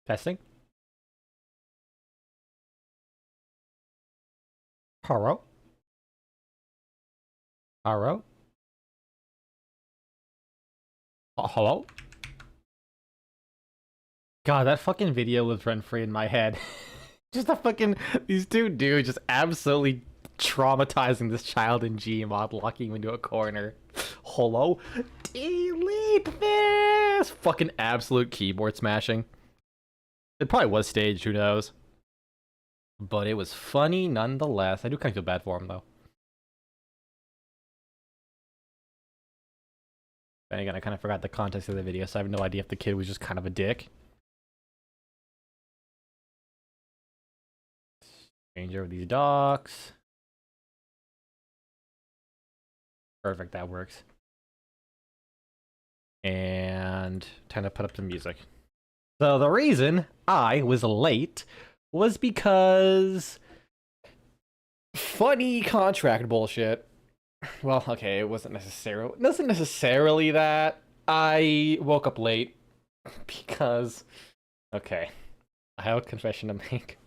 Testing. Hello? Hello? Hello? God, that fucking video was rent-free in my head. Just these two dudes just absolutely traumatizing this child in Gmod, locking him into a corner. Hello? Delete this! Fucking absolute keyboard smashing. It probably was staged, who knows? But it was funny nonetheless. I do kind of feel bad for him, though. And again, I kind of forgot the context of the video, so I have no idea if the kid was just kind of a dick. Change over these docks. Perfect, that works. And time to put up the music. So the reason I was late was because funny contract bullshit. Well, okay, it wasn't necessarily that. I woke up late because, okay, I have a confession to make.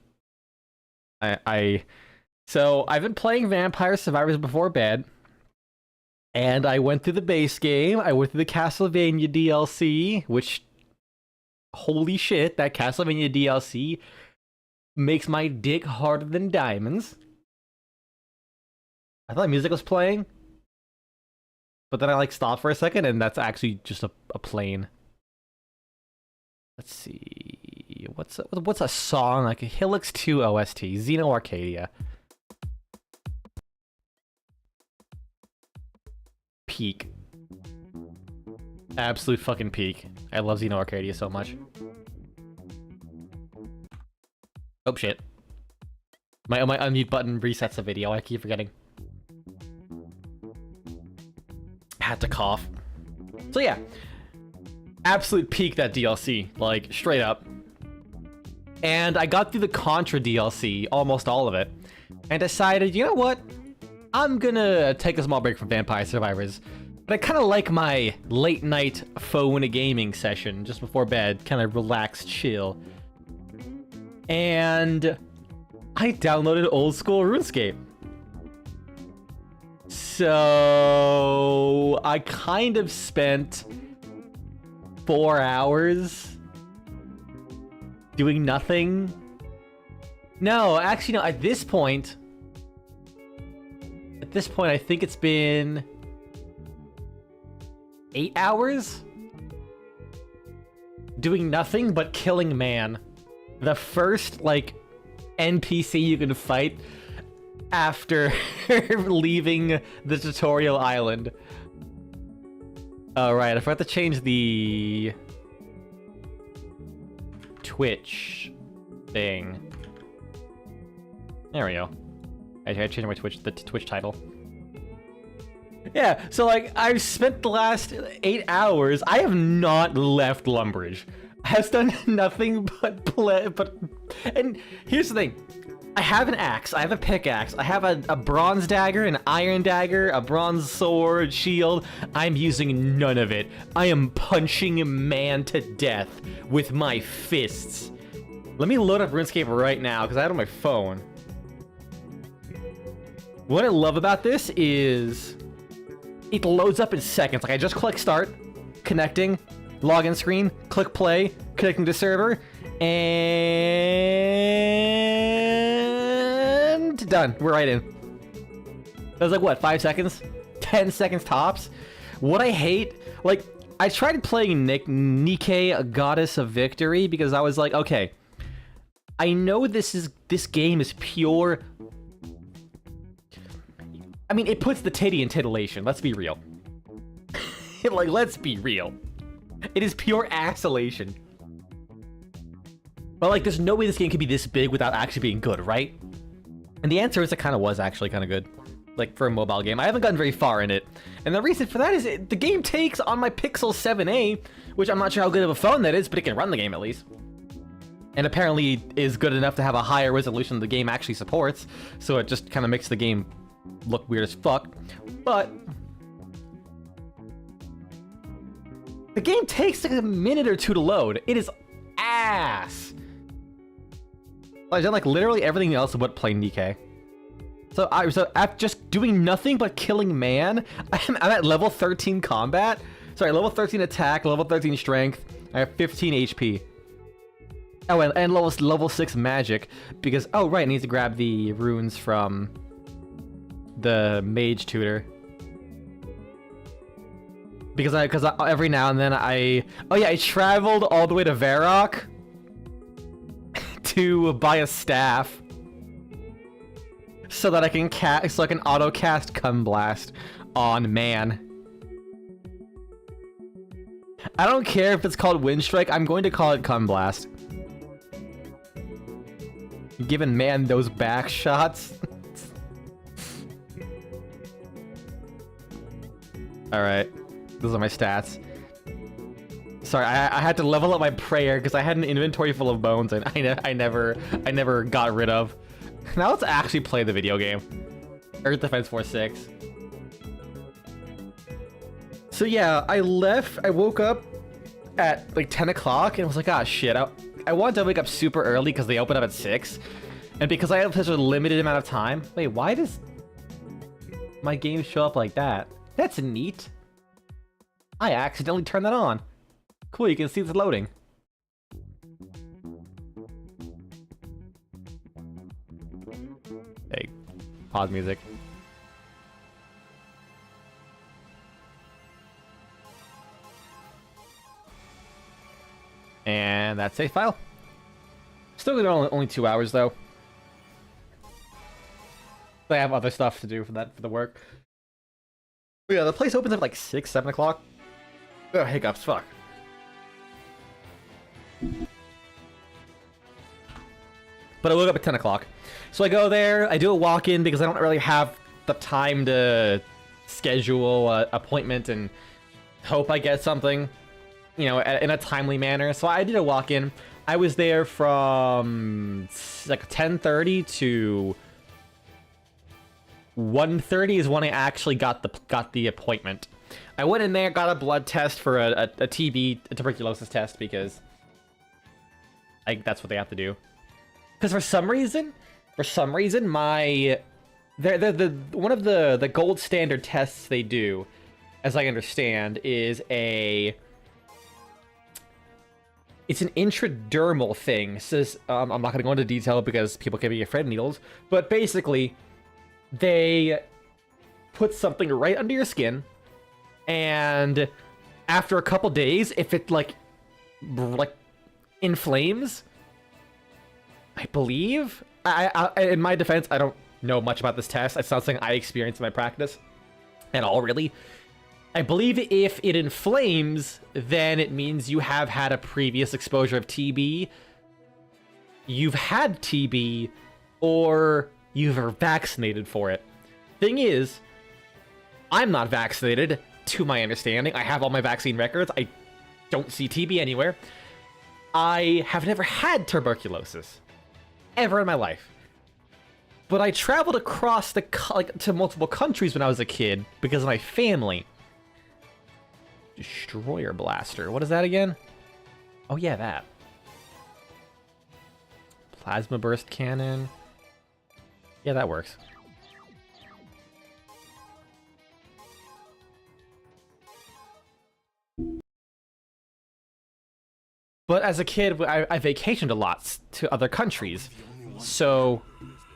So I've been playing Vampire Survivors before bed, and I went through the base game. I went through the Castlevania DLC, which, holy shit, that Castlevania DLC makes my dick harder than diamonds. I thought music was playing, but then I stopped for a second, and that's actually just a plane. Let's see, what's a song like a Helix 2 OST, Xeno Arcadia. Peak. Absolute fucking peak. I love Xeno Arcadia so much. Oh shit. My unmute button resets the video, I keep forgetting. Had to cough. So yeah. Absolute peak, that DLC, like straight up. And I got through the Contra DLC, almost all of it, and decided, you know what? I'm gonna take a small break from Vampire Survivors. But I kind of like my late night phone gaming session just before bed, kind of relax, chill. And I downloaded old school RuneScape. So I kind of spent 4 hours doing nothing. No, actually, no, at this point, I think it's been 8 hours doing nothing but killing man. The first, like, NPC you can fight after leaving the tutorial island. Alright, I forgot to change the Twitch thing. There we go. I changed my Twitch title. Yeah, so like, I've spent the last 8 hours. I have not left Lumbridge. I have done nothing but play. And here's the thing. I have an axe, I have a pickaxe, I have a bronze dagger, an iron dagger, a bronze sword, shield. I'm using none of it. I am punching man to death with my fists. Let me load up RuneScape right now, because I have it on my phone. What I love about this is it loads up in seconds. Like, I just click start, connecting, login screen, click play, connecting to server, and done. We're right in. That was like, what, 5 seconds? 10 seconds tops? What I hate, like, I tried playing Nike, Goddess of Victory, because I was like, okay, I know this game is pure. I mean, it puts the titty in titillation, let's be real. Like, let's be real. It is pure axillation. But like, there's no way this game could be this big without actually being good, right? And the answer is it kind of was actually kind of good. Like, for a mobile game. I haven't gotten very far in it. And the reason for that is the game takes on my Pixel 7a, which I'm not sure how good of a phone that is, but it can run the game at least. And apparently is good enough to have a higher resolution than the game actually supports. So it just kind of makes the game look weird as fuck. But the game takes like a minute or two to load. It is ass. I've done like literally everything else but playing DK. So after just doing nothing but killing man, I'm at level 13 combat. Sorry, level 13 attack, level 13 strength. I have 15 HP. Oh, and level 6 magic, because, oh right, I need to grab the runes from the mage tutor. Because every now and then I traveled all the way to Varrock to buy a staff so that I can auto cast Cum Blast on man. I don't care if it's called Wind Strike, I'm going to call it Cum Blast. Giving man those back shots. Alright, those are my stats. Sorry, I had to level up my prayer because I had an inventory full of bones and I never got rid of. Now let's actually play the video game. Earth Defense Force 6. So yeah, I woke up at like 10 o'clock and was like, ah shit, I wanted to wake up super early because they open up at 6. And because I have such a limited amount of time. Wait, why does my game show up like that? That's neat. I accidentally turned that on. Cool, you can see it's loading. Hey, pause music. And that's save file. Still gonna only 2 hours though. I have other stuff to do for the work. But yeah, the place opens at like 6, 7 o'clock. Oh, hiccups, fuck. But I woke up at 10 o'clock. So I go there, I do a walk-in because I don't really have the time to schedule an appointment and hope I get something, you know, in a timely manner. So I did a walk-in. I was there from like 10:30 to 1:30 is when I actually got the appointment. I went in there, got a blood test for a TB, a tuberculosis test, because that's what they have to do. Because for some reason, my one of the gold standard tests they do, as I understand, is it's an intradermal thing. Says I'm not going to go into detail because people can be afraid of needles, but basically they put something right under your skin, and after a couple days, if it like inflames, I believe. In my defense, I don't know much about this test. It's not something I experience in my practice at all, really. I believe if it inflames, then it means you have had a previous exposure of TB, you've had TB, or you're vaccinated for it. Thing is, I'm not vaccinated, to my understanding. I have all my vaccine records. I don't see TB anywhere. I have never had tuberculosis, ever in my life. But I traveled across to multiple countries when I was a kid because of my family. Destroyer blaster. What is that again? Oh yeah, that. Plasma burst cannon. Yeah, that works. But as a kid, I vacationed a lot to other countries. So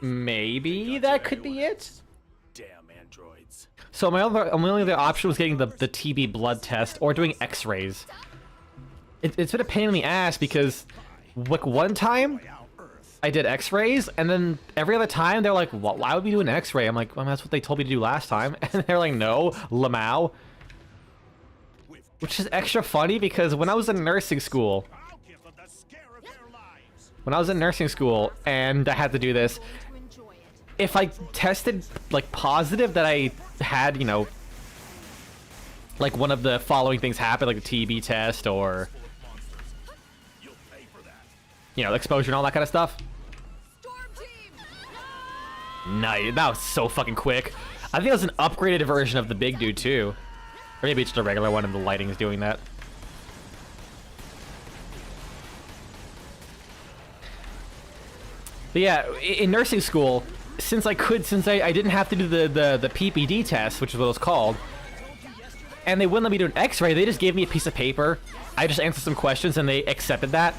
maybe that could be it? Damn androids. So my only other option was getting the TB blood test or doing x-rays. It's been a pain in the ass because like one time I did x-rays, and then every other time they're like, why would we do an x-ray? I'm like, well, that's what they told me to do last time. And they're like, no, Lamau. Which is extra funny because when I was in nursing school, and I had to do this, if I tested like positive that I had, you know, like one of the following things happen, like a TB test or, you know, exposure and all that kind of stuff. Nice, that was so fucking quick. I think it was an upgraded version of the big dude too. Or maybe it's just a regular one and the lighting is doing that. But yeah, in nursing school, since I didn't have to do the PPD test, which is what it was called, and they wouldn't let me do an X-ray, they just gave me a piece of paper. I just answered some questions and they accepted that,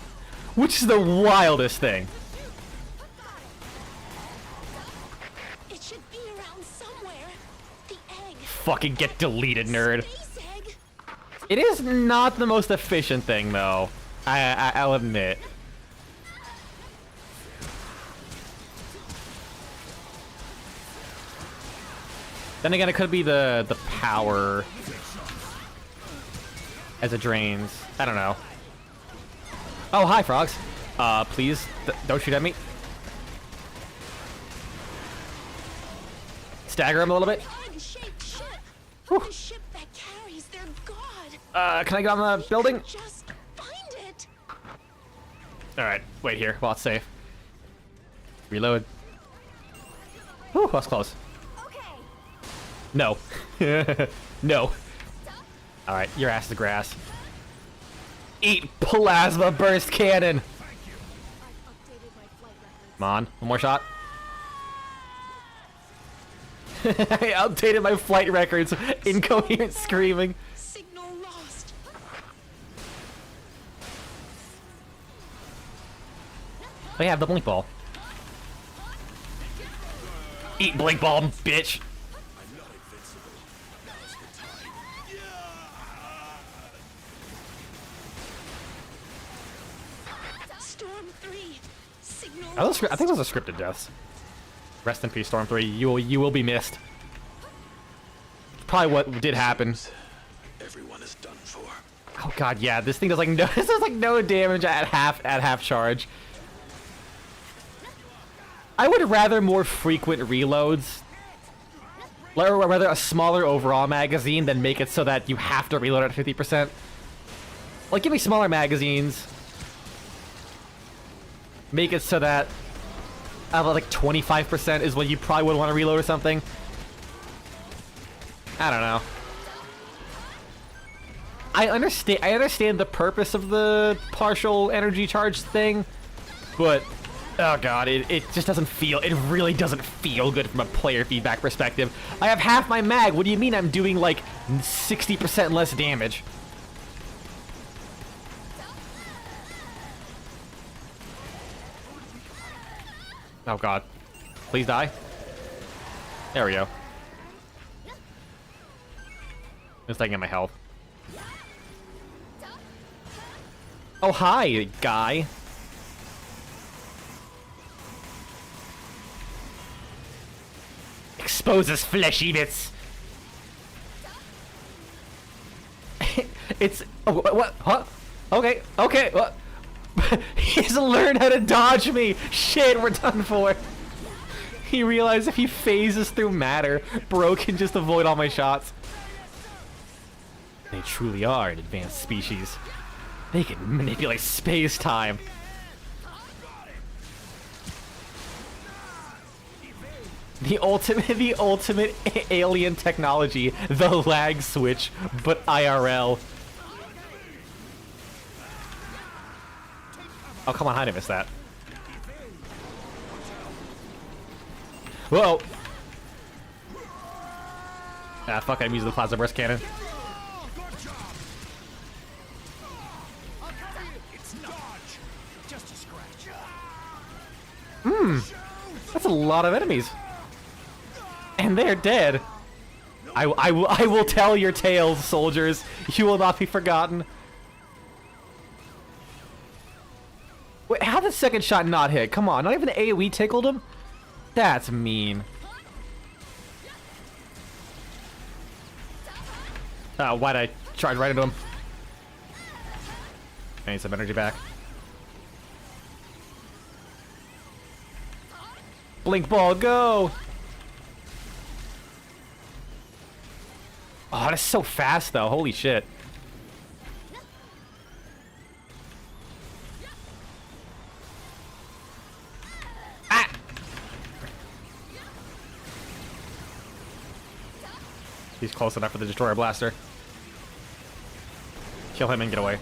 which is the wildest thing. It should be around somewhere. The egg. Fucking get deleted, nerd. Space egg. It is not the most efficient thing, though. I'll admit. Then again, it could be the power as it drains. I don't know. Oh, hi, frogs. Please, don't shoot at me. Stagger him a little bit. Egg-shaped ship. Whew. The ship that carries their god. Can I get on the building? Just find it. Alright, wait here while it's safe. Reload. Whew, that's close. Okay. No. No. Alright, your ass is grass. Eat plasma burst cannon! Come on, one more shot. I updated my flight records. Incoherent screaming. Signal lost. Oh yeah, the blink ball. Eat blink ball, bitch! Storm 3. Signal I lost. think those are scripted deaths. Rest in peace, Storm 3. You will be missed. Probably what did happen. Everyone is done for. Oh god, yeah, this thing does like no this does like no damage at half charge. I would rather more frequent reloads. Or rather a smaller overall magazine than make it so that you have to reload at 50%. Like, give me smaller magazines. Make it so that like 25% is what you probably would want to reload or something. I don't know. I understand the purpose of the partial energy charge thing, but oh god, it just doesn't feel, it really doesn't feel good from a player feedback perspective. I have half my mag. What do you mean I'm doing like 60% less damage? Oh god. Please die. There we go. Just taking my health. Oh, hi, guy. Exposes fleshy bits. It's... Oh, what? Huh? Okay, okay, what? He's learned how to dodge me! Shit, we're done for! He realized if he phases through matter, Bro can just avoid all my shots. They truly are an advanced species. They can manipulate space-time. The ultimate alien technology, the lag switch, but IRL. Oh, come on, I didn't miss that. Whoa! Ah, fuck, I'm using the plasma burst cannon. That's a lot of enemies. And they're dead. I will tell your tales, soldiers. You will not be forgotten. Wait, how did the second shot not hit? Come on, not even the AoE tickled him? That's mean. Why'd I charge right into him? I need some energy back. Blink ball, go! Oh, that's so fast, though. Holy shit. Ah! He's close enough for the Destroyer Blaster. Kill him and get away.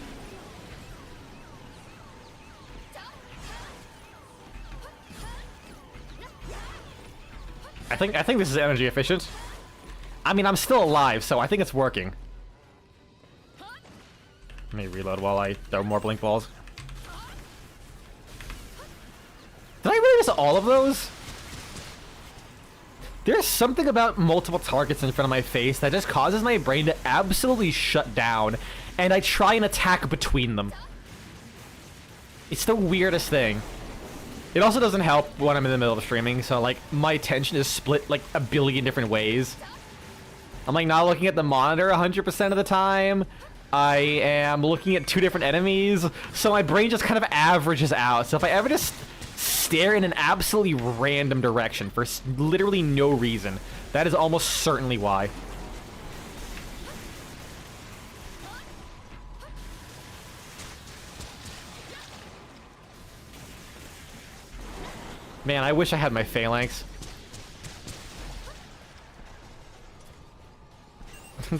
I think this is energy efficient. I mean, I'm still alive, so I think it's working. Let me reload while I throw more blink balls. Did I really miss all of those? There's something about multiple targets in front of my face that just causes my brain to absolutely shut down, and I try and attack between them. It's the weirdest thing. It also doesn't help when I'm in the middle of streaming, so like my attention is split like a billion different ways. I'm like not looking at the monitor 100% of the time. I am looking at two different enemies, so my brain just kind of averages out. So if I ever just stare in an absolutely random direction for literally no reason, that is almost certainly why. Man, I wish I had my phalanx.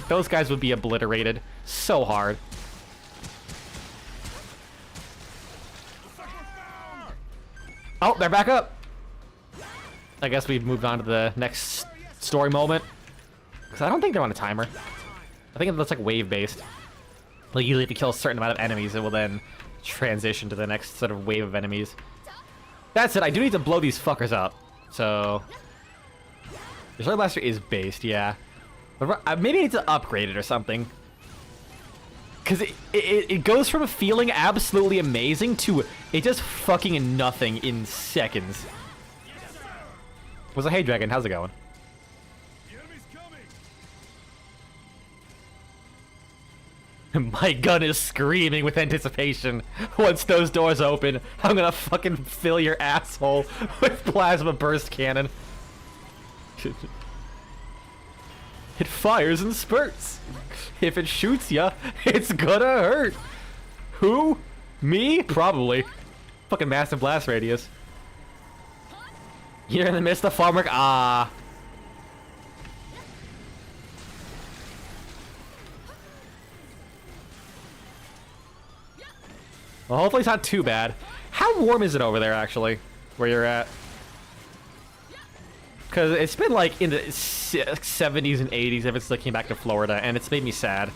Those guys would be obliterated so hard. Oh, they're back up. I guess we've moved on to the next story moment. Because I don't think they're on a timer. I think that's like wave-based. Like you have to kill a certain amount of enemies, it will then transition to the next sort of wave of enemies. That's it, I do need to blow these fuckers up. So... the Sword Blaster is based, yeah. But maybe I need to upgrade it or something. Because it goes from feeling absolutely amazing to it just fucking nothing in seconds. What's a Hey Dragon, how's it going? My gun is screaming with anticipation. Once those doors open, I'm gonna fucking fill your asshole with plasma burst cannon. It fires in spurts. If it shoots ya, it's gonna hurt. Who? Me? Probably. Fucking massive blast radius. You're in the midst of farm work. Ah. Well, hopefully it's not too bad. How warm is it over there, actually, where you're at? Because it's been, like, in the 70s and 80s if it's looking back to Florida, and it's made me sad.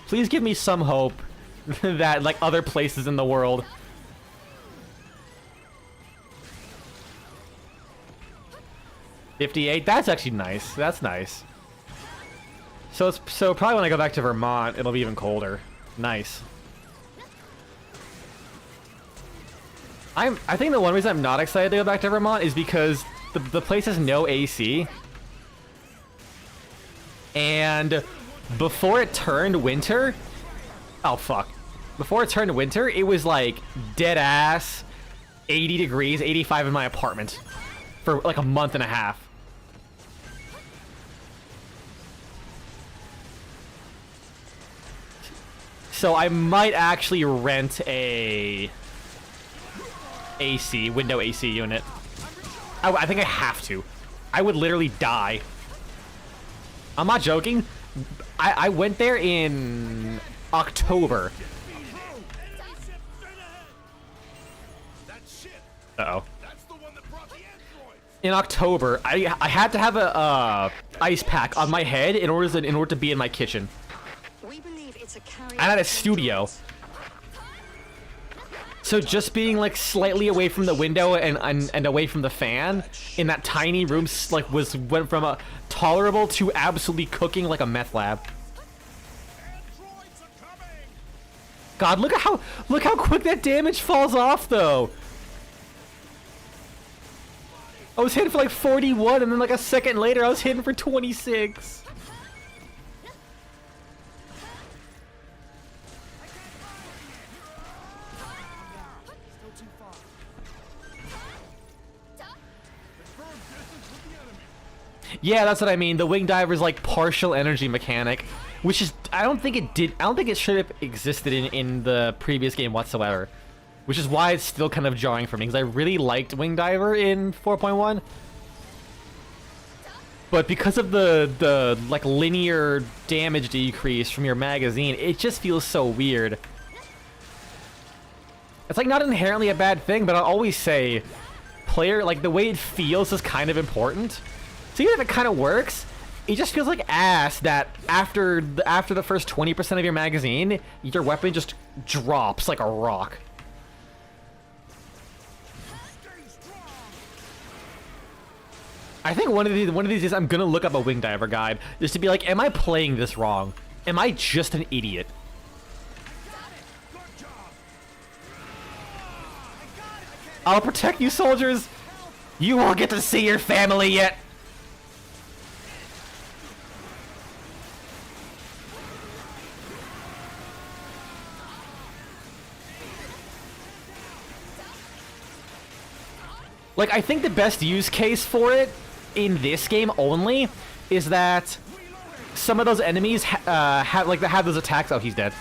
Please give me some hope that, like, other places in the world... 58? That's actually nice. That's nice. So probably when I go back to Vermont, it'll be even colder. Nice. I think the one reason I'm not excited to go back to Vermont is because the place has no AC. And before it turned winter... oh, fuck. Before it turned winter, it was like dead ass 80 degrees, 85 in my apartment for like a month and a half. So I might actually rent a... window AC unit. I think I have to. I would literally die. I'm not joking. I went there in October. Uh-oh. In October, I had to have a ice pack on my head in order to be in my kitchen. I had a studio. So just being like slightly away from the window and away from the fan in that tiny room like went from a tolerable to absolutely cooking like a meth lab. God, look how quick that damage falls off though. I was hitting for like 41 and then like a second later I was hitting for 26. Yeah, that's what I mean. The wing diver's like partial energy mechanic, which is I don't think it should have existed in the previous game whatsoever. Which is why it's still kind of jarring for me, because I really liked Wing Diver in 4.1. But because of the like linear damage decrease from your magazine, it just feels so weird. It's like not inherently a bad thing, but I'll always say player, like the way it feels is kind of important. So even if it kind of works, it just feels like ass that after the first 20% of your magazine, your weapon just drops like a rock. I think one of these days I'm gonna look up a wing diver guide just to be like, am I playing this wrong? Am I just an idiot? I'll protect you, soldiers. You won't get to see your family yet. Like, I think the best use case for it in this game only is that some of those enemies have those attacks. Oh, he's dead.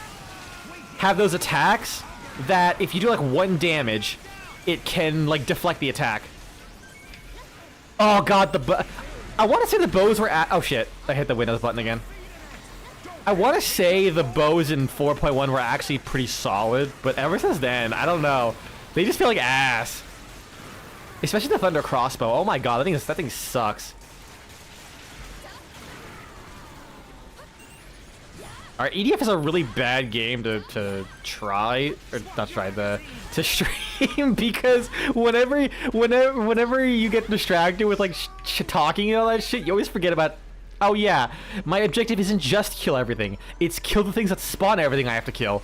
Have those attacks that if you do like 1 damage, it can like deflect the attack. Oh god, I want to say the bows were at. Oh shit! I hit the Windows button again. I want to say the bows in 4.1 were actually pretty solid, but ever since then, I don't know. They just feel like ass. Especially the Thunder crossbow. Oh my god, that thing sucks. Alright, EDF is a really bad game to try, or not try, to stream, because whenever you get distracted with like talking and all that shit, you always forget about, oh yeah, my objective isn't just kill everything, it's kill the things that spawn everything I have to kill.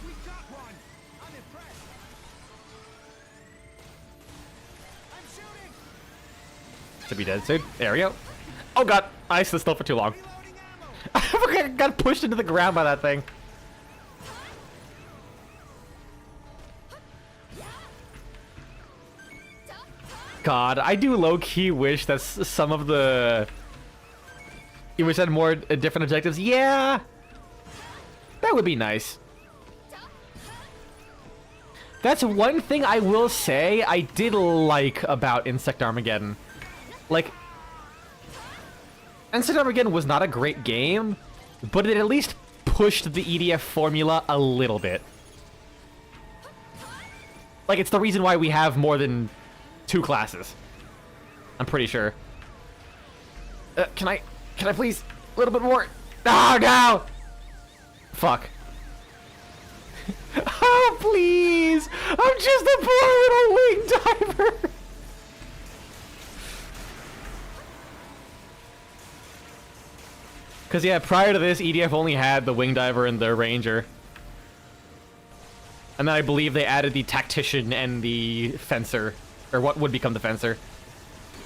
To be dead soon. There we go. Oh god, I stood still for too long. I got pushed into the ground by that thing. God, I do low-key wish that some of the... You wish had more different objectives. Yeah! That would be nice. That's one thing I will say I did like about Insect Armageddon. Like, Insect Armageddon was not a great game, but it at least pushed the EDF formula a little bit. Like, it's the reason why we have more than 2 classes. I'm pretty sure. Can I please? A little bit more. Oh, no! Fuck. Oh, please! I'm just a poor little wing diver! Because, yeah, prior to this, EDF only had the wing diver and the ranger. And then I believe they added the tactician and the fencer. Or what would become the fencer.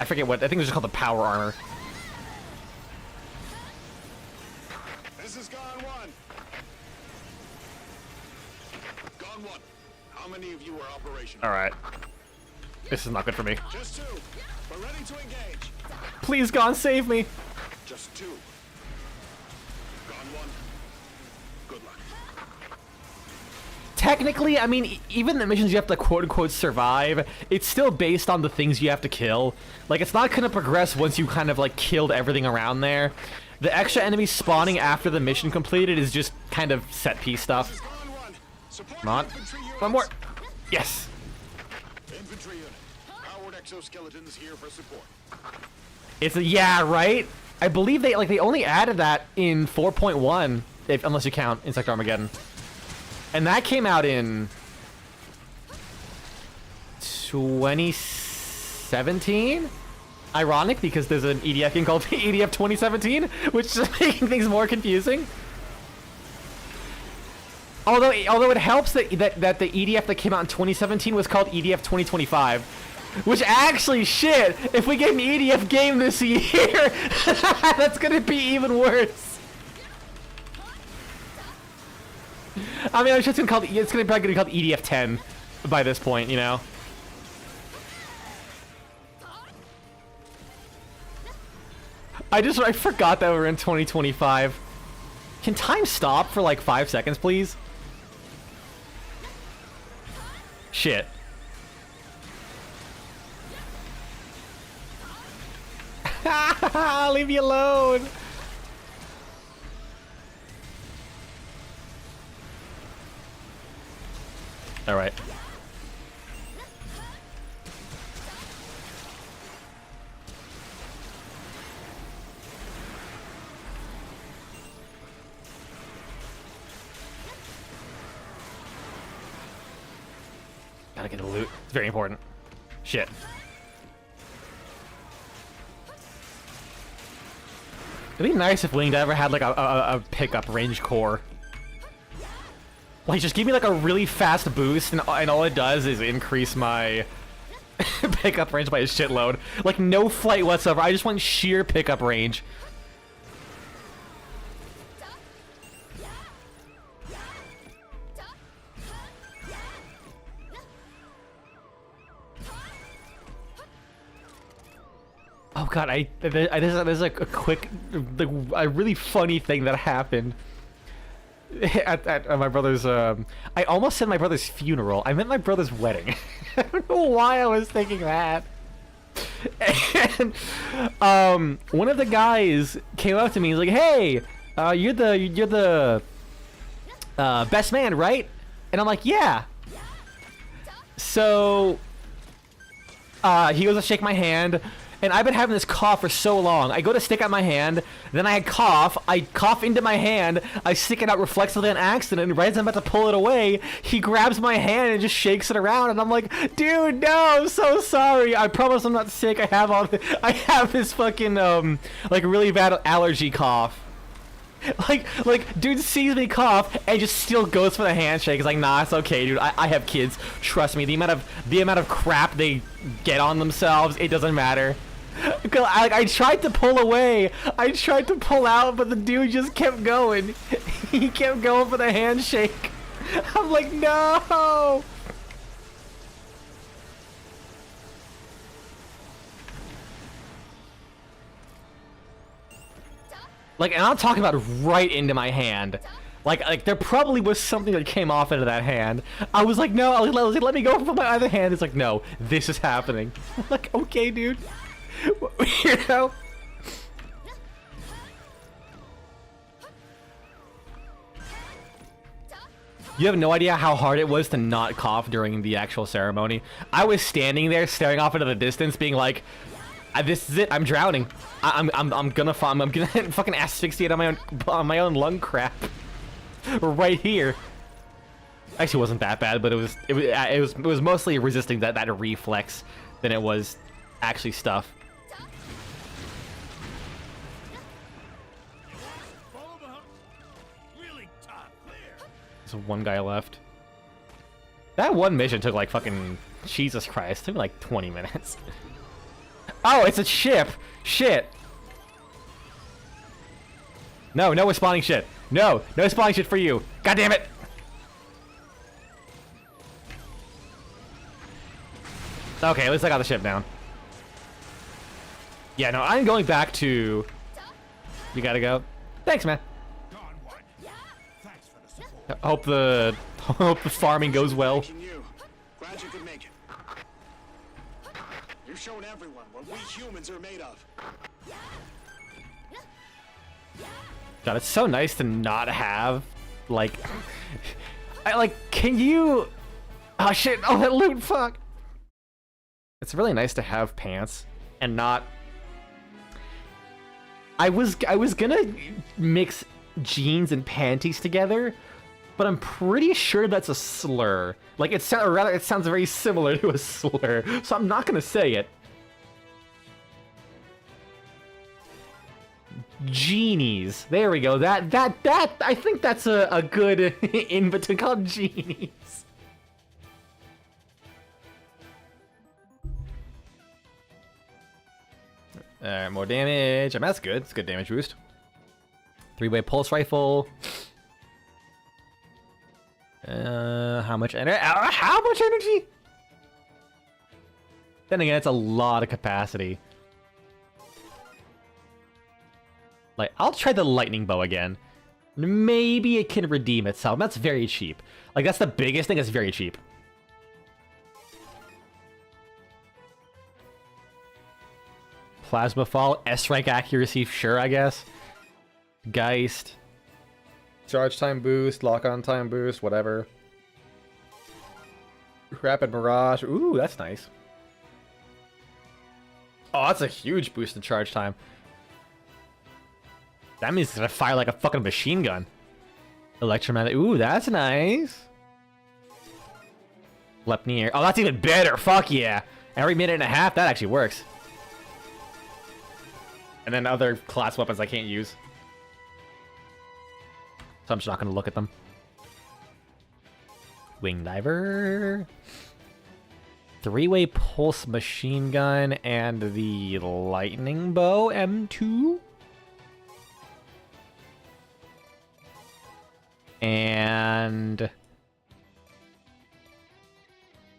I forget what, I think it was just called the power armor. This is Gone One. Gone One. How many of you are operational? Alright. This is not good for me. Just 2. We're ready to engage. Please, Gon, save me! Just 2. Gone One. Good luck. Technically, I mean, even the missions you have to quote-unquote survive, it's still based on the things you have to kill. Like, it's not going to progress once you kind of, like, killed everything around there. The extra enemies spawning after the mission completed is just kind of set-piece stuff. Come on. One more. Yes. Infantry unit. Powered exoskeletons here for support. It's a, yeah, right? I believe they only added that in 4.1, unless you count Insect Armageddon. And that came out in 2017? Ironic, because there's an EDF game called EDF 2017, which is making things more confusing. Although it helps that the EDF that came out in 2017 was called EDF 2025. Which actually, shit, if we get an EDF game this year, that's gonna be even worse. I mean, I'm just gonna it's probably gonna be called EDF 10 by this point, you know. I forgot that we're in 2025. Can time stop for like 5 seconds, please? Shit. Leave me alone. All right. Gotta get the loot. It's very important. Shit. It'd be nice if Winged ever had like a pickup range core. Like, just give me like a really fast boost, and all it does is increase my pickup range by a shitload. Like, no flight whatsoever. I just want sheer pickup range. Oh god, there's like a quick, like, a really funny thing that happened at my brother's. I almost said my brother's funeral. I meant my brother's wedding. I don't know why I was thinking that. And one of the guys came up to me. He's like, "Hey, you're the best man, right?" And I'm like, "Yeah." So he goes to shake my hand. And I've been having this cough for so long. I go to stick out my hand, then I cough into my hand, I stick it out reflexively on accident, and right as I'm about to pull it away, he grabs my hand and just shakes it around, and I'm like, dude, no, I'm so sorry. I promise I'm not sick. I have this fucking, like, really bad allergy cough. Like, dude sees me cough and just still goes for the handshake. He's like, nah, it's okay, dude. I have kids. Trust me. The amount of crap they get on themselves, it doesn't matter. I tried to pull away. I tried to pull out, but the dude just kept going. He kept going for the handshake. I'm like, no. Like, and I'm talking about right into my hand. Like there probably was something that came off into that hand. I was like, no, I was like, let me go for my other hand. It's like, no, this is happening. I'm like, okay, dude. You know? You have no idea how hard it was to not cough during the actual ceremony. I was standing there staring off into the distance being like, this is it, I'm drowning. I'm gonna fucking asphyxiate on my own lung crap. Right here. Actually, it wasn't that bad, but it was mostly resisting that reflex than it was actually stuff. There's one guy left. That one mission took like fucking Jesus Christ. It took me like 20 minutes. Oh, it's a ship. Shit. No respawning shit. No spawning shit for you. God damn it. Okay, at least I got the ship down. Yeah, no, I'm going back to... You gotta go. Thanks, man. Hope the farming goes well. Glad you could make it. You've shown everyone what we humans are made of. God, it's so nice to not have, like... can you... Oh, shit. Oh, that loot, fuck. It's really nice to have pants and not... I was gonna mix jeans and panties together, but I'm pretty sure that's a slur. Like, it sounds very similar to a slur, so I'm not gonna say it. Genies. There we go. That I think that's a good in between, called genies. More damage. I mean, that's good. It's a good damage boost. 3-way pulse rifle. How much energy? How much energy? Then again, it's a lot of capacity. Like, I'll try the lightning bow again. Maybe it can redeem itself. That's very cheap. Like, that's the biggest thing. It's very cheap. Plasma fall, S-rank accuracy, sure, I guess. Geist. Charge time boost, lock-on time boost, whatever. Rapid Mirage. Ooh, that's nice. Oh, that's a huge boost in charge time. That means it's gonna fire like a fucking machine gun. Electromagnetic. Ooh, that's nice. Left near. Oh, that's even better. Fuck yeah. Every minute and a half, that actually works. And then other class weapons I can't use. So I'm just not going to look at them. Wing diver. 3-way pulse machine gun and the lightning bow M2. And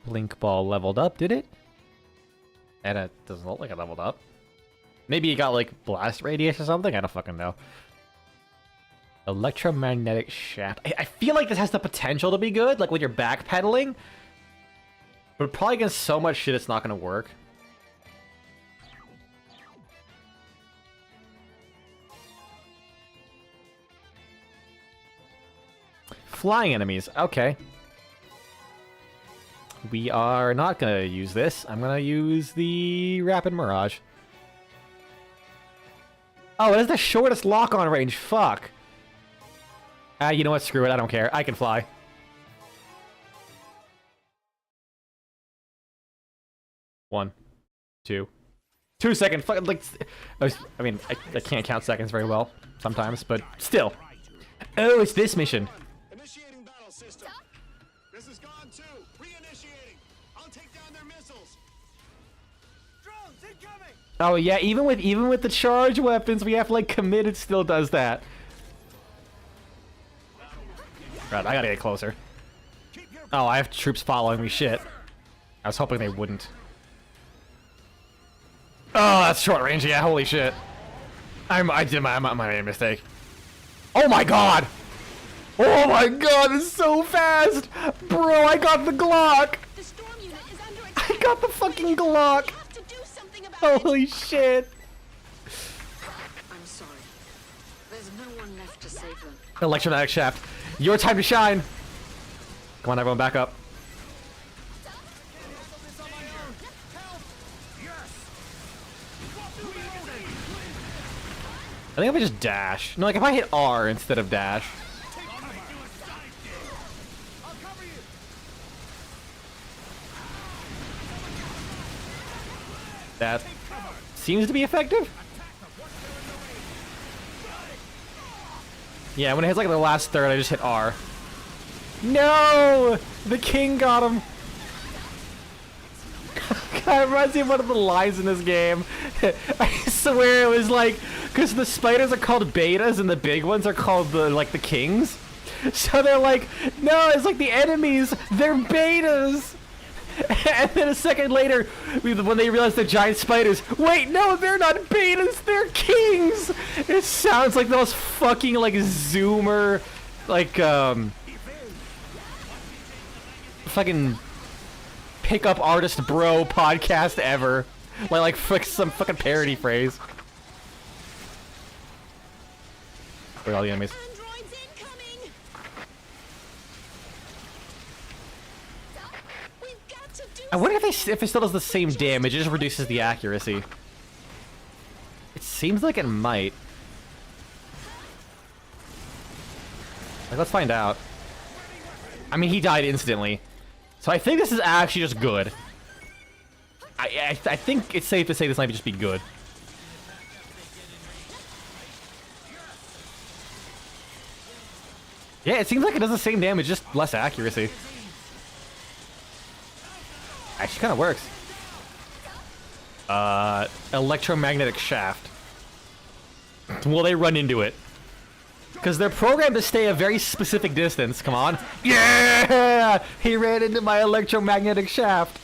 blink ball leveled up, did it? And it doesn't look like it leveled up. Maybe it got like blast radius or something? I don't fucking know. Electromagnetic shaft. I feel like this has the potential to be good, like when you're backpedaling. But probably against so much shit it's not gonna work. Flying enemies, okay. We are not gonna use this. I'm gonna use the Rapid Mirage. Oh, it is the shortest lock-on range, fuck. You know what, screw it, I don't care. I can fly. One, 2 seconds. Fuck, like, I mean, I can't count seconds very well sometimes, but still. Oh, it's this mission. Initiating battle system. This is gone too. Reinitiating. I'll take down their missiles. Drones incoming. Oh yeah, even with the charge weapons, we have like commit. It still does that. Right, I gotta get closer. Oh, I have troops following me. Shit. I was hoping they wouldn't. Oh, that's short range. Yeah, holy shit. I did my mistake. Oh my god. Oh my god, it's so fast! Bro, I got the Glock! The storm unit is under attack. I got the fucking Glock! We have to do something about Holy shit! I'm sorry. There's no one left to save them. Electromagnetic shaft. Your time to shine! Come on, everyone, back up. I think if I just dash. No, like if I hit R instead of dash. That seems to be effective. Yeah, when it hits like the last third, I just hit R. No! The king got him! God, it reminds me of one of the lines in this game. I swear it was like, because the spiders are called betas and the big ones are called the kings. So they're like, no, it's like the enemies, they're betas! And then a second later, when they realize they're giant spiders, wait, no, they're not betas, they're kings! It sounds like the most fucking, like, zoomer, like, fucking pickup artist bro podcast ever. Like some fucking parody phrase. Where are all the enemies? Androids incoming. We've got to do I wonder if it still does the same damage, it just reduces the accuracy. It seems like it might. Like, let's find out. I mean, he died instantly. So I think this is actually just good. I think it's safe to say this might just be good. Yeah, it seems like it does the same damage, just less accuracy. Actually kind of works. Electromagnetic shaft. Will they run into it? Because they're programmed to stay a very specific distance. Come on. Yeah! He ran into my electromagnetic shaft.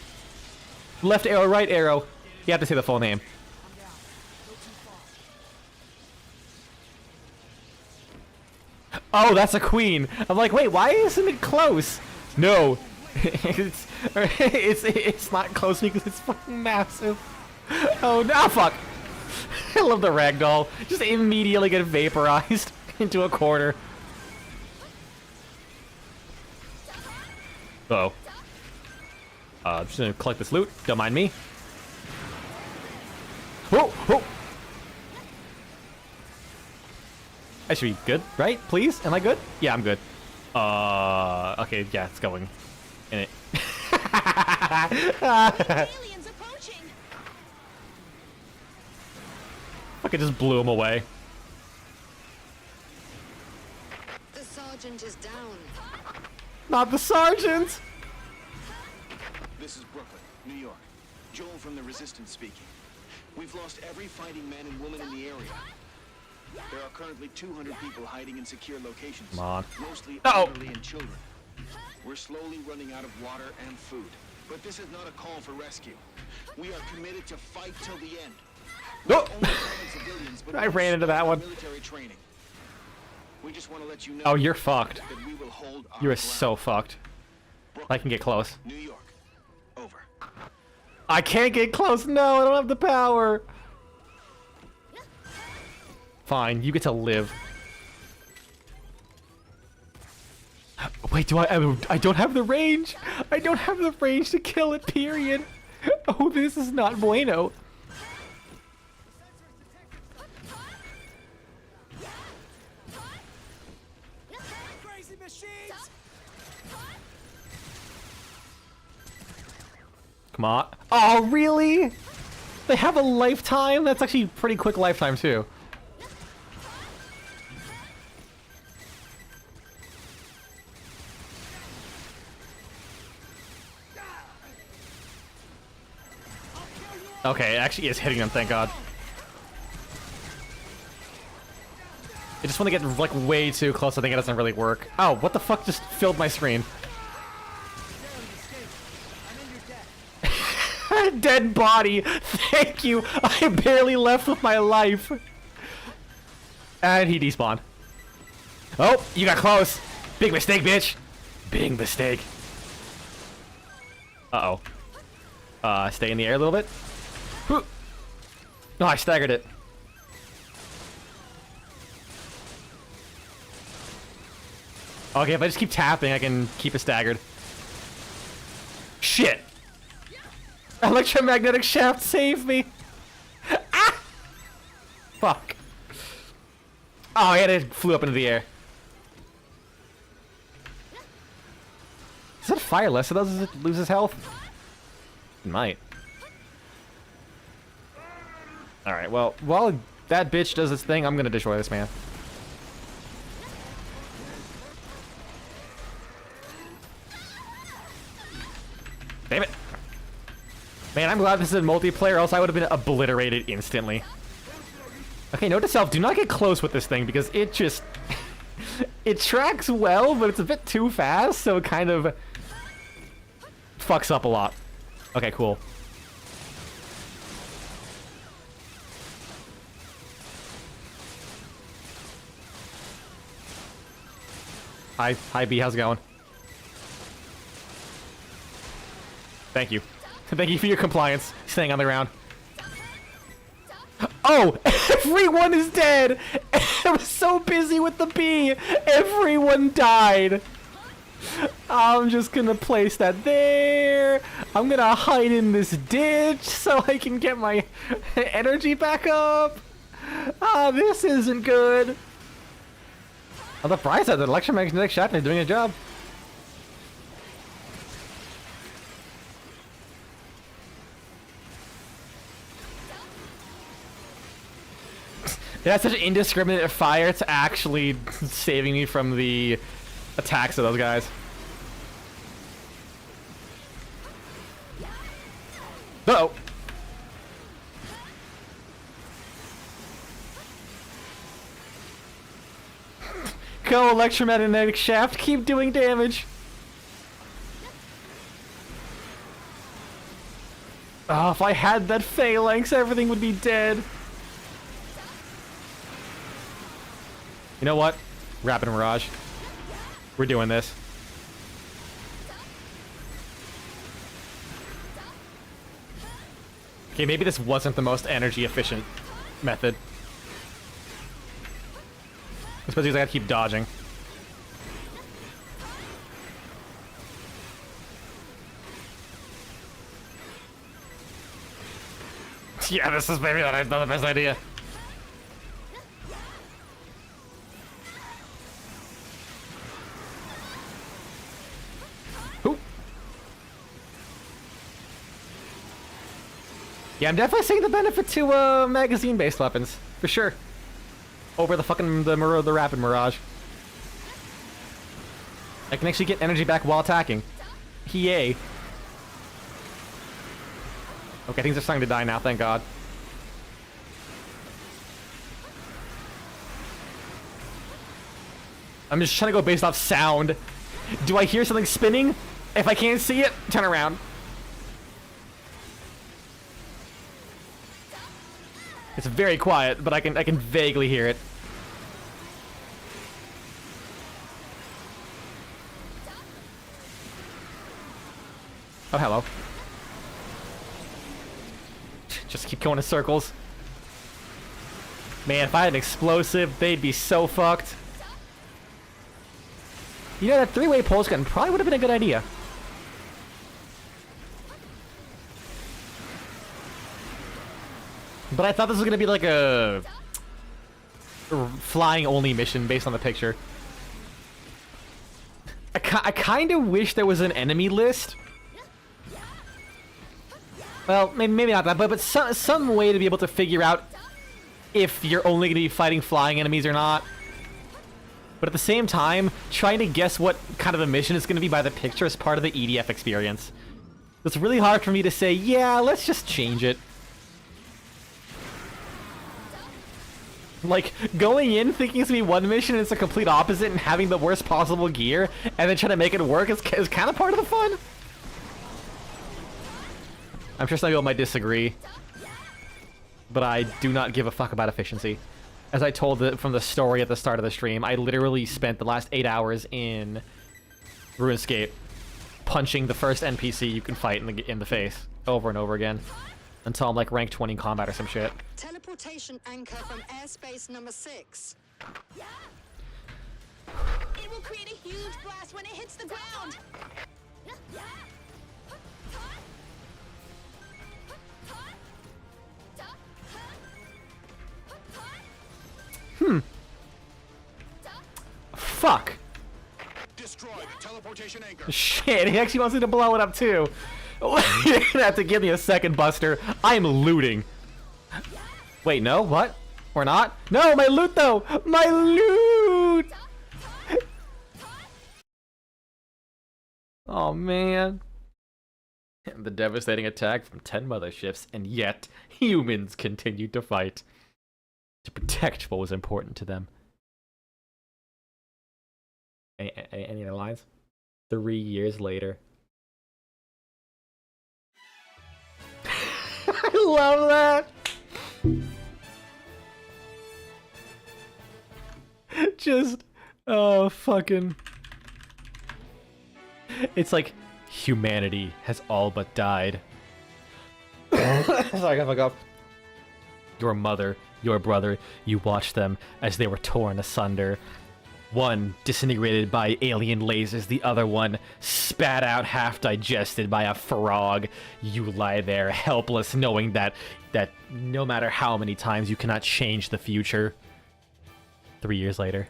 Left arrow, right arrow. You have to say the full name. Oh, that's a queen. I'm like, wait, why isn't it close? No. it's not close because it's fucking massive. Oh, no, fuck. I love the ragdoll. Just immediately get vaporized into a corner. Uh-oh. I'm just gonna collect this loot. Don't mind me. Whoa! Whoa! I should be good, right? Please? Am I good? Yeah, I'm good. Okay, yeah, it's going in it. Aliens approaching. Fuck, it just blew him away. The sergeant is down. Not the sergeant! This is Brooklyn, New York. Joel from the Resistance speaking. We've lost every fighting man and woman in the area. There are currently 200 people hiding in secure locations. Come on. Mostly Uh-oh. elderly and children. We're slowly running out of water and food. But this is not a call for rescue. We are committed to fight till the end. Oh! Only common civilians, but I ran into that one. military training. We just want to let you know Oh, you're fucked. that we will hold our You are ground. so fucked. I can get close. New York. Over. I can't get close. No, I don't have the power. Fine, you get to live. Wait, do I don't have the range. I don't have the range to kill it, period. Oh, this is not bueno. Crazy machines! Come on. Oh, really? They have a lifetime? That's actually a pretty quick lifetime, too. Okay, it actually is hitting them, thank God. I just want to get, like, way too close. I think it doesn't really work. Oh, what the fuck just filled my screen? Dead body. Thank you. I barely left with my life. And he despawned. Oh, you got close. Big mistake, bitch. Big mistake. Uh-oh. Stay in the air a little bit. Whew. No, I staggered it. Okay, if I just keep tapping, I can keep it staggered. Shit! Electromagnetic shaft, save me! Ah! Fuck. Oh, yeah, it flew up into the air. Is that fireless? Does it lose his health? It might. Alright, well, while that bitch does this thing, I'm gonna destroy this man. Damn it. Man, I'm glad this is a multiplayer, else I would have been obliterated instantly. Okay, note to self, do not get close with this thing, because it just... it tracks well, but it's a bit too fast, so it kind of... fucks up a lot. Okay, cool. Hi B, how's it going? Thank you. Thank you for your compliance, staying on the ground. Oh, everyone is dead! I was so busy with the bee, everyone died. I'm just gonna place that there. I'm gonna hide in this ditch so I can get my energy back up. Ah, this isn't good. On the bright side, the electromagnetic shaft is doing a job. That's such an indiscriminate fire. It's actually saving me from the attacks of those guys. Uh-oh. Go, electromagnetic shaft. Keep doing damage. Oh, if I had that phalanx, everything would be dead. You know what? Rapid Mirage. We're doing this. Okay, maybe this wasn't the most energy efficient method. Especially because I gotta keep dodging. Yeah, this is maybe not the best idea. Yeah, I'm definitely seeing the benefit to magazine-based weapons for sure. Over the fucking the rapid mirage. I can actually get energy back while attacking. Yay. Okay, things are starting to die now, thank God. I'm just trying to go based off sound. Do I hear something spinning? If I can't see it, turn around. It's very quiet, but I can vaguely hear it. Oh, hello. Just keep going in circles. Man, if I had an explosive, they'd be so fucked. You know, that three-way pulse gun probably would have been a good idea. But I thought this was going to be like a flying-only mission based on the picture. I kind of wish there was an enemy list. Well, maybe not that, but some way to be able to figure out if you're only going to be fighting flying enemies or not. But at the same time, trying to guess what kind of a mission it's going to be by the picture is part of the EDF experience. It's really hard for me to say, yeah, let's just change it. Like, going in thinking it's going to be one mission and it's a complete opposite and having the worst possible gear and then trying to make it work is kind of part of the fun. I'm sure some people might disagree, but I do not give a fuck about efficiency. As I told from the story at the start of the stream, I literally spent the last 8 hours in RuneScape punching the first NPC you can fight in the face over and over again until I'm like rank 20 in combat or some shit. Teleportation anchor from airspace number 6. It will create a huge blast when it hits the ground. Fuck. Destroy the teleportation anchor. Shit, he actually wants me to blow it up too. You're gonna have to give me a second, Buster. I am looting. Wait, no? What? Or not? No, my loot though! My loot! Oh man. The devastating attack from 10 motherships, and yet humans continued to fight. To protect what was important to them. Any other lines? 3 years later. I love that! Just, oh, fucking. It's like, humanity has all but died. Sorry, I gotta fuck up. Your mother, your brother, you watched them as they were torn asunder. One disintegrated by alien lasers, the other one spat out half digested by a frog. You lie there helpless, knowing that no matter how many times you cannot change the future. 3 years later.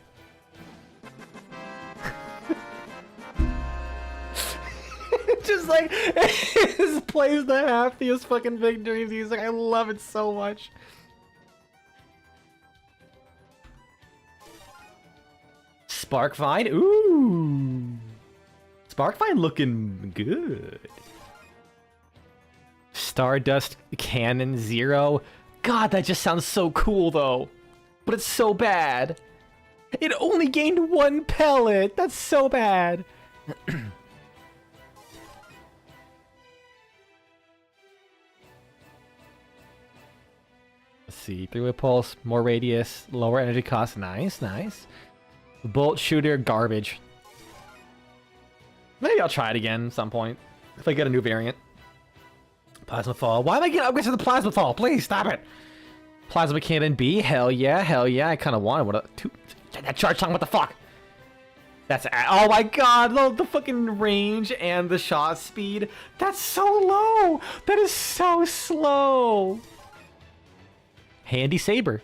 Just like, it plays the happiest fucking victory music. I love it so much. Sparkvine? Ooh. Sparkvine looking good. Stardust Cannon 0. God, that just sounds so cool though. But it's so bad. It only gained 1 pellet. That's so bad. Let's see. 3-way pulse, more radius, lower energy cost. Nice, nice. Bolt shooter, garbage. Maybe I'll try it again at some point if I get a new variant. Plasma fall. Why am I getting upgrades to the plasma fall? Please stop it. Plasma cannon B. Hell yeah, hell yeah. I kind of wanted one. That charge song. What the fuck? That's oh my god. The fucking range and the shot speed. That's so low. That is so slow. Handy saber.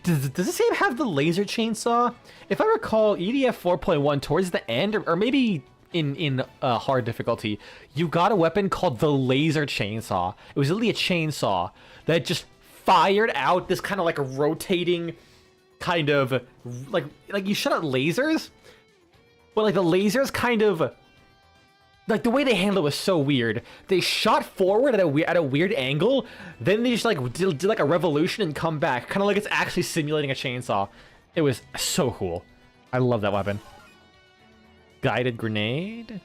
Does this game have the laser chainsaw? If I recall, EDF 4.1 towards the end, or maybe in hard difficulty, you got a weapon called the laser chainsaw. It was literally a chainsaw that just fired out this kind of like a rotating kind of like you shot at lasers, but like the lasers kind of like the way they handled it was so weird. They shot forward at a weird angle, then they just like did like a revolution and come back, kind of like it's actually simulating a chainsaw. It was so cool. I love that weapon. Guided grenade.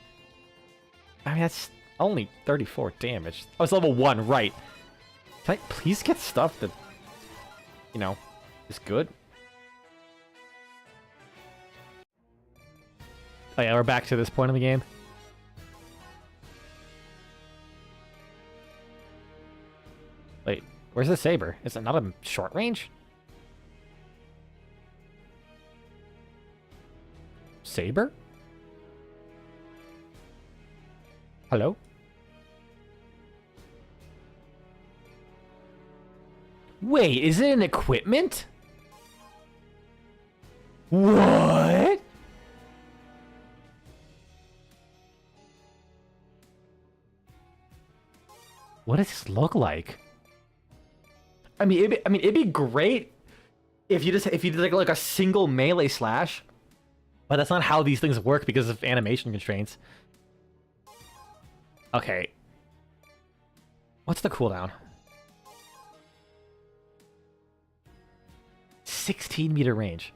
I mean, that's only 34 damage. Oh, it's level 1, right? Can I please get stuff that, you know, is good? Oh yeah, we're back to this point in the game. Wait, where's the saber? Is it not a short range? Saber? Hello? Wait, is it an equipment? What? What does this look like? I mean, it'd be great if you did like a single melee slash, but that's not how these things work because of animation constraints. Okay. What's the cooldown? 16-meter range.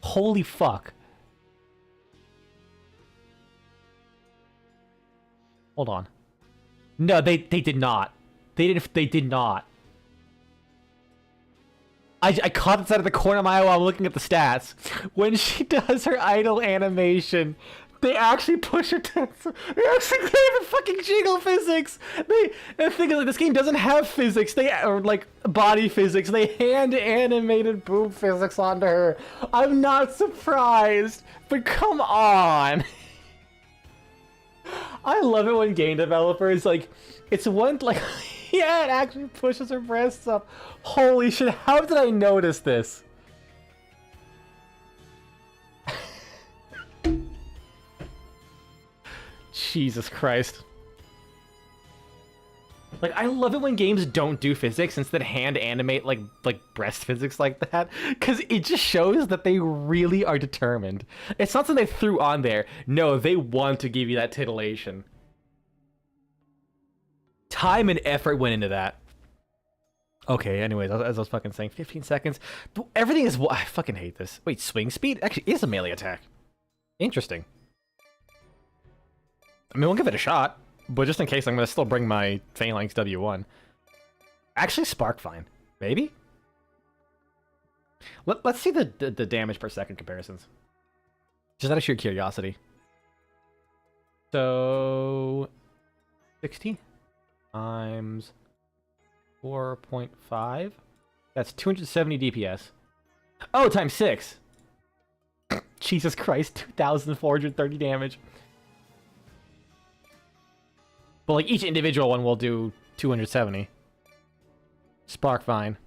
Holy fuck. Hold on. No, they did not. They did not. I caught this out of the corner of my eye while I'm looking at the stats. When she does her idle animation, they actually push her to... They actually gave her fucking jiggle physics! The thing is, like, this game doesn't have physics. Or, like, body physics. They hand-animated boob physics onto her. I'm not surprised, but come on! I love it when game developers, like... It's one, like... Yeah, it actually pushes her breasts up. Holy shit, how did I notice this? Jesus Christ. Like, I love it when games don't do physics, instead hand animate, like breast physics like that. Because it just shows that they really are determined. It's not something they threw on there. No, they want to give you that titillation. Time and effort went into that. Okay, anyways, as I was fucking saying, 15 seconds. Everything is... I fucking hate this. Wait, swing speed? Actually, is a melee attack. Interesting. I mean, we'll give it a shot, but just in case, I'm gonna still bring my Phalanx W1. Actually, spark fine. Maybe? Let's see the damage per second comparisons. Just out of sheer curiosity. So... 16 times 4.5. That's 270 DPS. Oh, times 6. Jesus Christ, 2,430 damage. But like each individual one will do 270. Spark fine.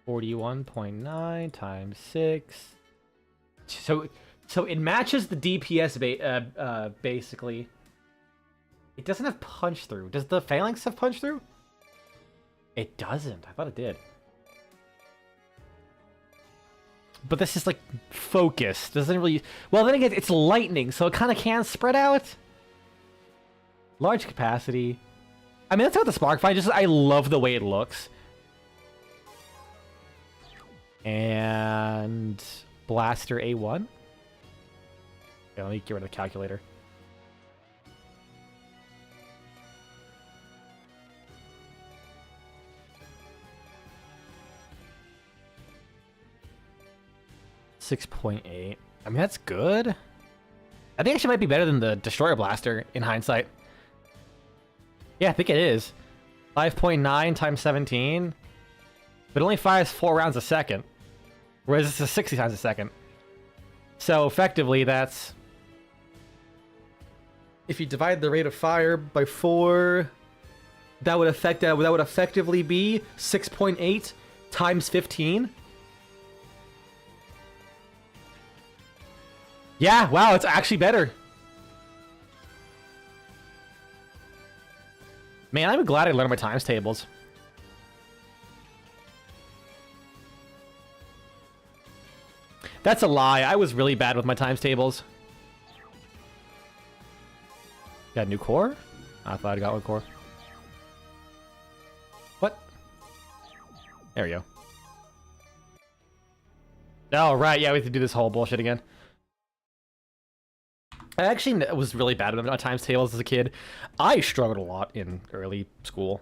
41.9 times 6. So it matches the DPS basically. It doesn't have punch through. Does the Phalanx have punch through? It doesn't. I thought it did. But this is like focused. Doesn't really... Well, then again, it's lightning, so it kind of can spread out. Large capacity. I mean, that's not the spark fine. Just I love the way it looks. And blaster A1. Okay, let me get rid of the calculator. .8. I mean, that's good. I think it actually might be better than the Destroyer Blaster in hindsight. Yeah, I think it is. 5.9 times 17. But it only fires 4 rounds a second. Whereas this is 60 times a second. So effectively, that's... If you divide the rate of fire by 4, that would effectively be 6.8 times 15. Yeah, wow, it's actually better. Man, I'm glad I learned my times tables. That's a lie. I was really bad with my times tables. Got a new core? I thought I got one core. What? There we go. Oh, right. Yeah, we have to do this whole bullshit again. I actually was really bad with my times tables as a kid. I struggled a lot in early school.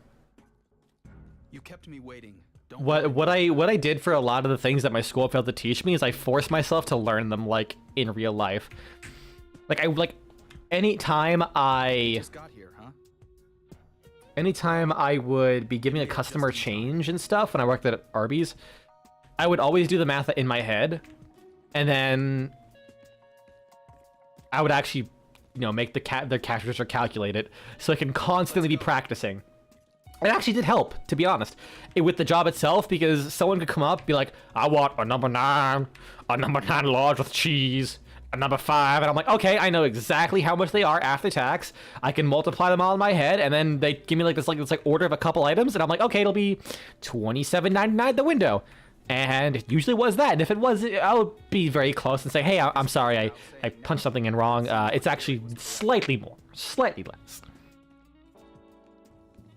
You kept me waiting. What I did for a lot of the things that my school failed to teach me is I forced myself to learn them like in real life. Like anytime I Just got here, huh? anytime I would be giving a customer change and stuff when I worked at Arby's, I would always do the math in my head, and then I would actually, you know, make the cash register calculate it, so I can constantly be practicing. It actually did help, to be honest, with the job itself, because someone could come up, be like, I want a number 9 large with cheese, a number 5, and I'm like, okay, I know exactly how much they are after tax. I can multiply them all in my head, and then they give me like this order of a couple items, and I'm like, okay, it'll be $27.99 at the window. And it usually was that, and if it was, I'll be very close and say, hey, I'm sorry, I punched something in wrong. It's actually slightly more, slightly less.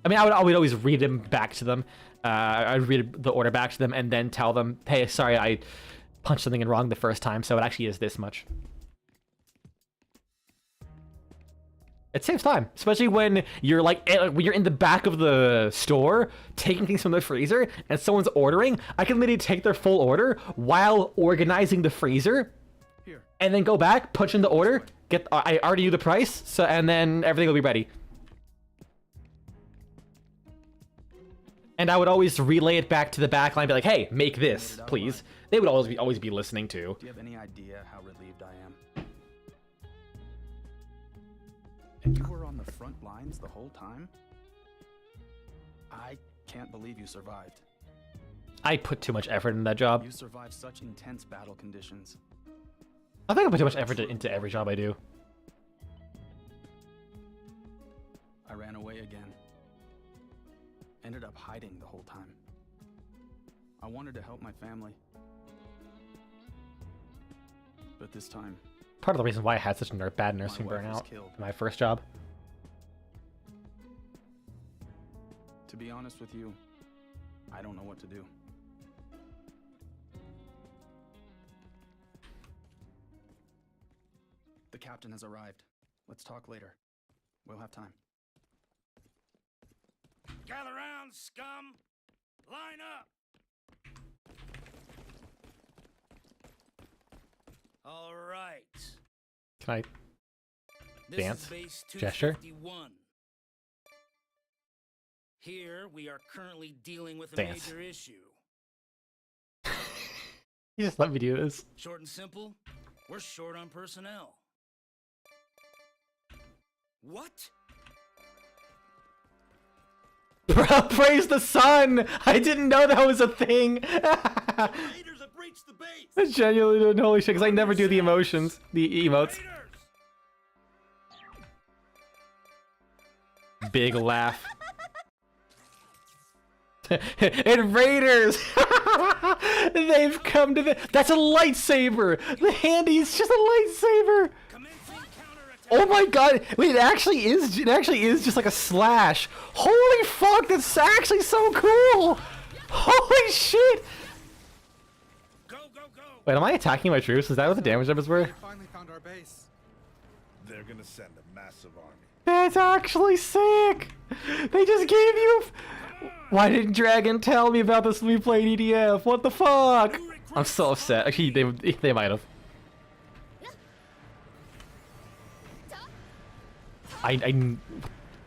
I mean, I would always read them back to them. I'd read the order back to them and then tell them, hey, sorry, I punched something in wrong the first time, so it actually is this much. It saves time, especially when you're when you're in the back of the store taking things from the freezer and someone's ordering. I can literally take their full order while organizing the freezer, and then go back, punch in the order, I already knew the price, so and then everything will be ready. And I would always relay it back to the back line, be like, hey, make this, please. They would always be listening to. Do you have any idea how relieved I am? And you were on the front lines the whole time? I can't believe you survived. I put too much effort in that job. You survived such intense battle conditions. I think I put too much effort into every job I do. I ran away again. Ended up hiding the whole time. I wanted to help my family. But this time, Part of the reason why I had such a bad nursing my wife was burnout killed. in my first job. To be honest with you, I don't know what to do. The captain has arrived. Let's talk later. We'll have time. Gather round, scum! Line up! All right. Can I This dance? is base Gesture? 251. Here, we are currently dealing with a Dance. major issue. You just let me do this. Short and simple, we're short on personnel. What? Bro, praise the sun! I didn't know that was a thing! Raiders have breached the base! I genuinely didn't, holy shit, because I never do the emotions, the emotes. Raiders! Big laugh. And Raiders! They've come to the... That's a lightsaber! The handy's just a lightsaber! Commencing counterattack! Oh my god! Wait, it actually is just like a slash! Holy fuck, that's actually so cool! Holy shit! Go, go, go! Wait, am I attacking my troops? Is that what the damage numbers were? Finally found our base. They're gonna send a massive army. That's actually sick! They just gave you... Why didn't Dragon tell me about this when we played EDF? What the fuck? I'm so upset. Actually, they might have.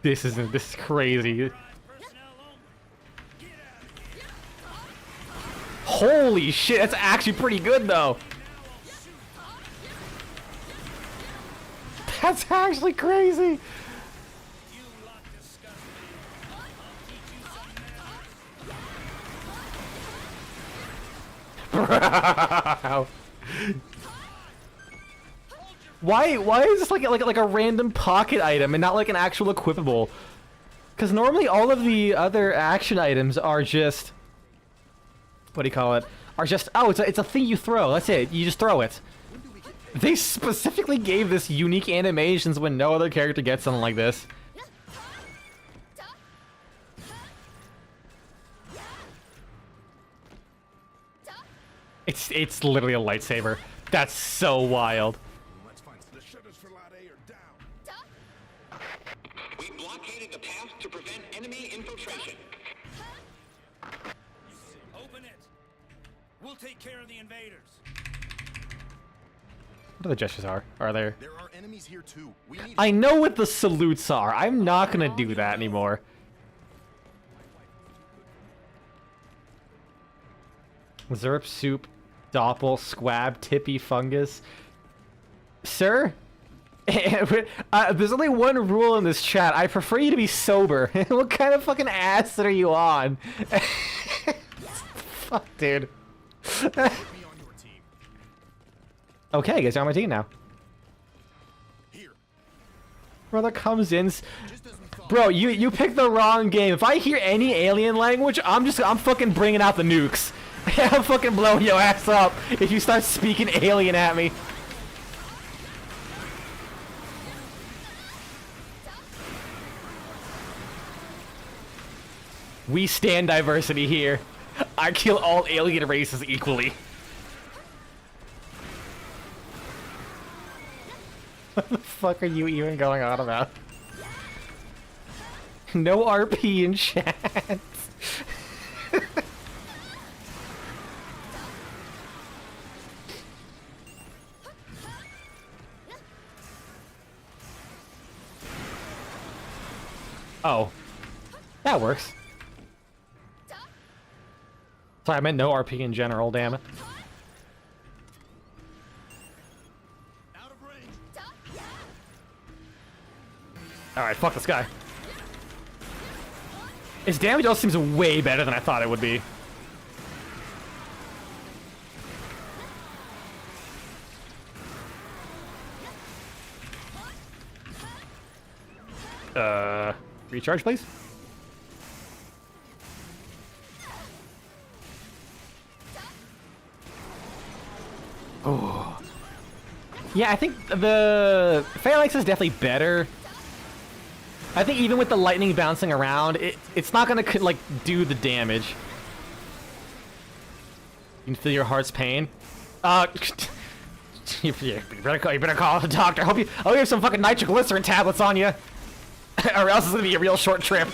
This is crazy. Holy shit, that's actually pretty good though. That's actually crazy. Bro. Why is this like a random pocket item and not like an actual equipable? Because normally all of the other action items are just, what do you call it? Are just, oh, it's a thing you throw. That's it. You just throw it. They specifically gave this unique animations when no other character gets something like this. It's literally a lightsaber. That's so wild. Let's find the shutters for Lot A are down. We blockaded the path to prevent enemy infiltration. Open it. We'll take care of the invaders. What are the gestures are there? There are enemies here too. We need I know what the salutes are. I'm not gonna do that anymore. Zerp, soup, doppel, squab, tippy, fungus. Sir? There's only one rule in this chat. I prefer you to be sober. What kind of fucking acid are you on? Fuck, dude. me on your team. Okay, I guess you're on my team now. Here. Brother comes in. Just as we thought. Bro, you picked the wrong game. If I hear any alien language, I'm fucking bringing out the nukes. I'm fucking blowing your ass up if you start speaking alien at me. We stand diversity here. I kill all alien races equally. What the fuck are you even going on about? No RP in chat. Oh. That works. Sorry, I meant no RP in general, damn it. Out of range. Alright, fuck this guy. His damage also seems way better than I thought it would be. Recharge, please. Oh. Yeah, I think the Phalanx is definitely better. I think even with the lightning bouncing around, it's not gonna like do the damage. You can feel your heart's pain. You better call the doctor. I hope you have some fucking nitroglycerin tablets on you, or else it's gonna be a real short trip.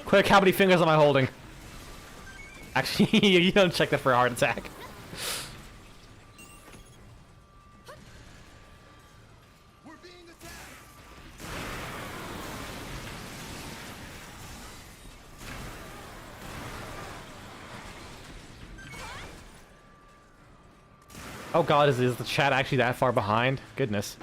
Quick, how many fingers am I holding? Actually, you don't check that for a heart attack. We're being attacked. Oh god, is the chat actually that far behind? Goodness.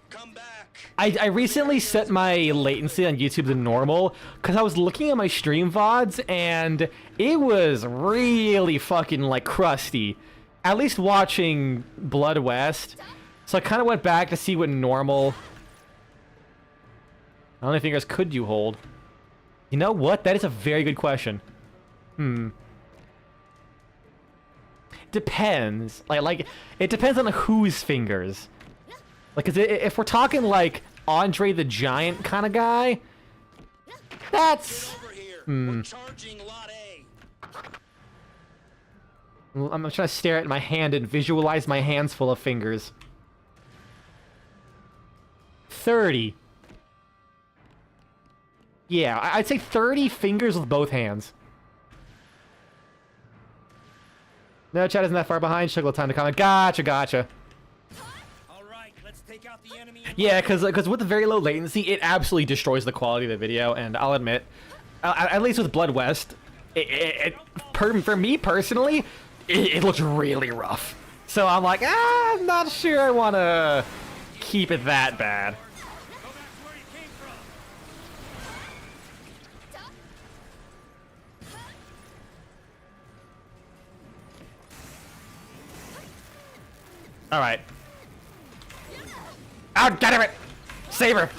Come back. I recently set my latency on YouTube to normal because I was looking at my stream VODs and it was really fucking like crusty. At least watching Blood West. So I kind of went back to see what normal. How many fingers could you hold? You know what? That is a very good question. Depends. Like it depends on whose fingers. Like, if we're talking like Andre the Giant kind of guy, that's. Over here. We're charging Lot A. I'm trying to stare at my hand and visualize my hands full of fingers. 30. Yeah, I'd say 30 fingers with both hands. No, chat isn't that far behind. Took a little time to comment. Gotcha. All right, let's take out the enemy. Yeah, because with the very low latency, it absolutely destroys the quality of the video. And I'll admit, at least with Blood West, for me personally, it looks really rough. So I'm like, I'm not sure I want to keep it that bad. Go back to where you came from. All right. Oh, damn it! Save her!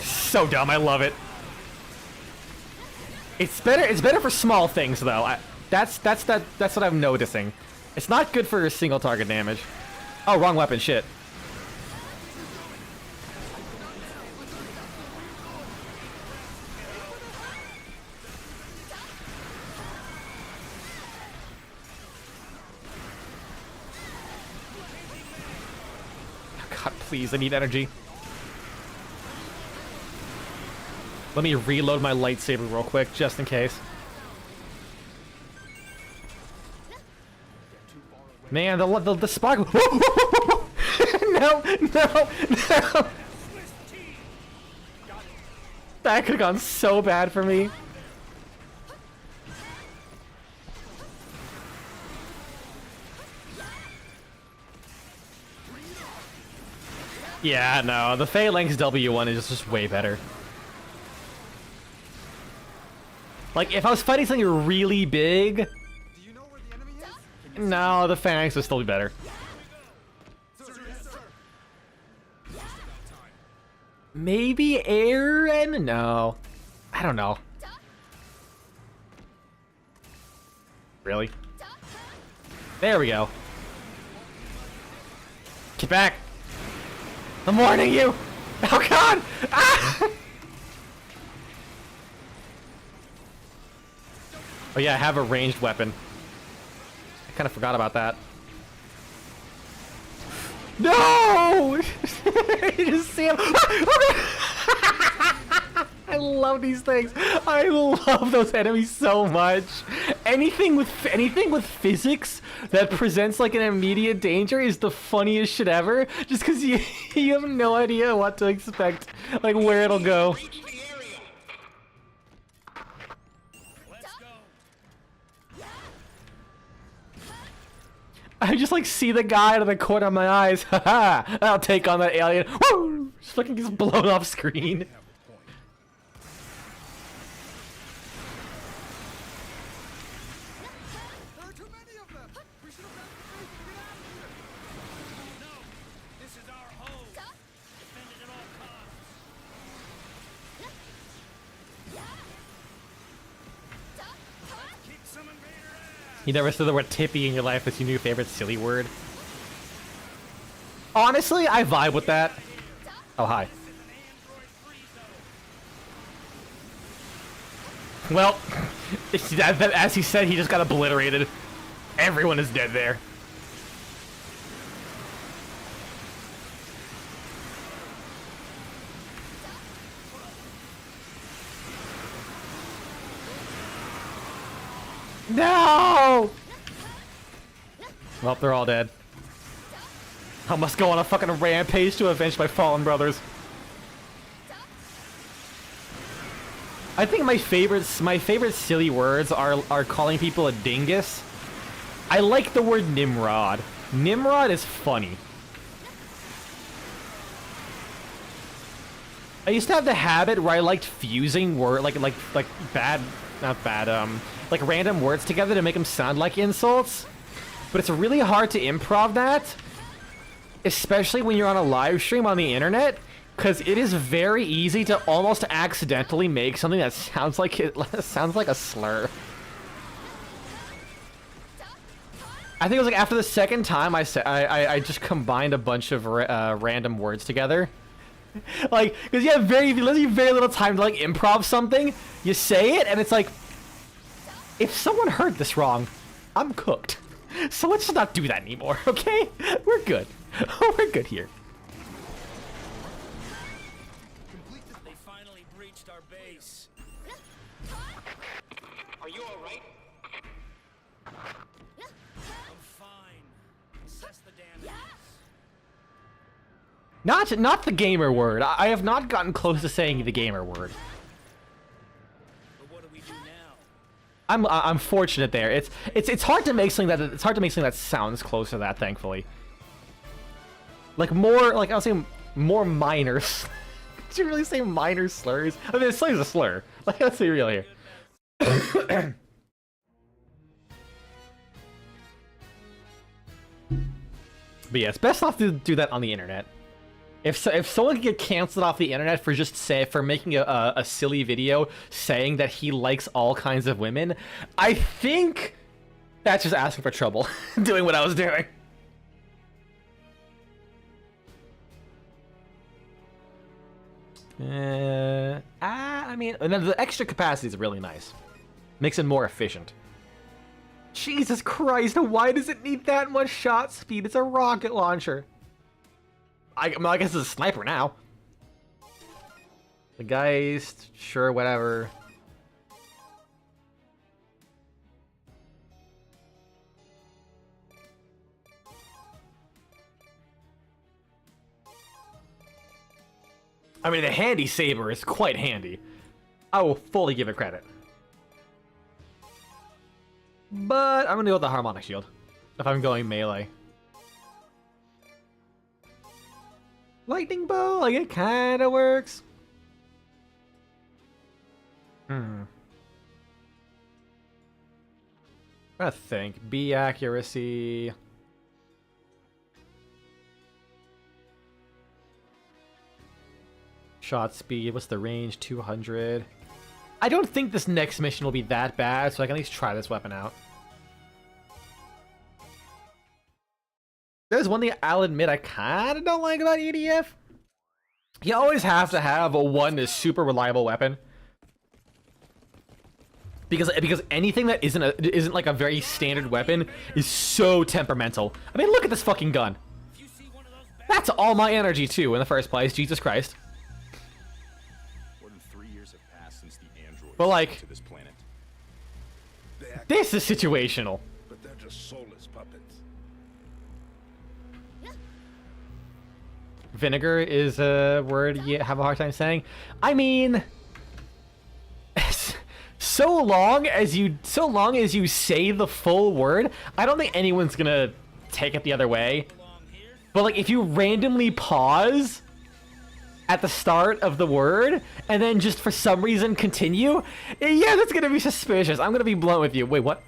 So dumb, I love it. It's better for small things though. That's what I'm noticing. It's not good for single target damage. Oh, wrong weapon, shit. God, please, I need energy. Let me reload my lightsaber real quick, just in case. Man, the sparkle. No, no, no. That could have gone so bad for me. Yeah, no, the Phalanx W1 is just way better. Like, if I was fighting something really big... Do you know where the enemy is? No, the Phalanx would still be better. Sir, yes, sir. Maybe Aaron? No. I don't know. Really? There we go. Get back! I'm warning you! Oh god! Ah! Oh yeah, I have a ranged weapon. I kind of forgot about that. No! You just see him. I love these things. I love those enemies so much. Anything with physics that presents like an immediate danger is the funniest shit ever. Just because you have no idea what to expect, like where it'll go. Reach the area. Let's go. I just like see the guy out of the corner of my eyes. Haha! I'll take on that alien. Woo! Just fucking gets blown off screen. There are too many of them. We should have left the base and get out of here. No, this is our home. Defend it at all costs. Kick some invader ass. You never said the word tippy in your life as your new favorite silly word. Honestly, I vibe with that. Oh, hi. This is an android free zone. Well, as he said, he just got obliterated. Everyone is dead there. No! Well, they're all dead. I must go on a fucking rampage to avenge my fallen brothers. I think my favorite silly words are calling people a dingus. I like the word Nimrod. Nimrod is funny. I used to have the habit where I liked fusing like random words together to make them sound like insults. But it's really hard to improv that, especially when you're on a live stream on the internet, because it is very easy to almost accidentally make something that sounds like a slur. I think it was like after the second time I just combined a bunch of random words together. Like, because you have very little time to like improv something. You say it and it's like, if someone heard this wrong, I'm cooked. So let's just not do that anymore, okay? We're good. We're good here. They finally breached our base. Are you all right? I'm fine. Assess the damage. Not the gamer word. I have not gotten close to saying the gamer word. But what do we do now? I'm fortunate there. It's hard to make something that sounds close to that, thankfully. Like more, like I'll say more minor. Did you really say minor slurs? I mean, a slur is a slur. Like, let's be real here. But yeah, it's best off to do that on the internet. If someone can get canceled off the internet for just for making a silly video saying that he likes all kinds of women, I think that's just asking for trouble. Doing what I was doing. I mean, and then the extra capacity is really nice. Makes it more efficient. Jesus Christ, why does it need that much shot speed? It's a rocket launcher. I guess it's a sniper now. The Geist, sure, whatever. I mean, the handy saber is quite handy. I will fully give it credit. But I'm gonna go with the harmonic shield if I'm going melee. Lightning bow, like it kind of works. I think B accuracy. Shot speed, what's the range? 200. I don't think this next mission will be that bad, so I can at least try this weapon out. There's one thing I'll admit I kind of don't like about EDF. You always have to have a super reliable weapon. Because anything that isn't like a very standard weapon is so temperamental. I mean, look at this fucking gun. That's all my energy too in the first place. Jesus Christ. But like, to this planet. This is situational. But they're just soulless puppets. Vinegar is a word you have a hard time saying. I mean, so long as you say the full word, I don't think anyone's gonna take it the other way. But like, if you randomly pause at the start of the word and then just for some reason continue, yeah, that's gonna be suspicious. I'm gonna be blunt with you. Wait, what?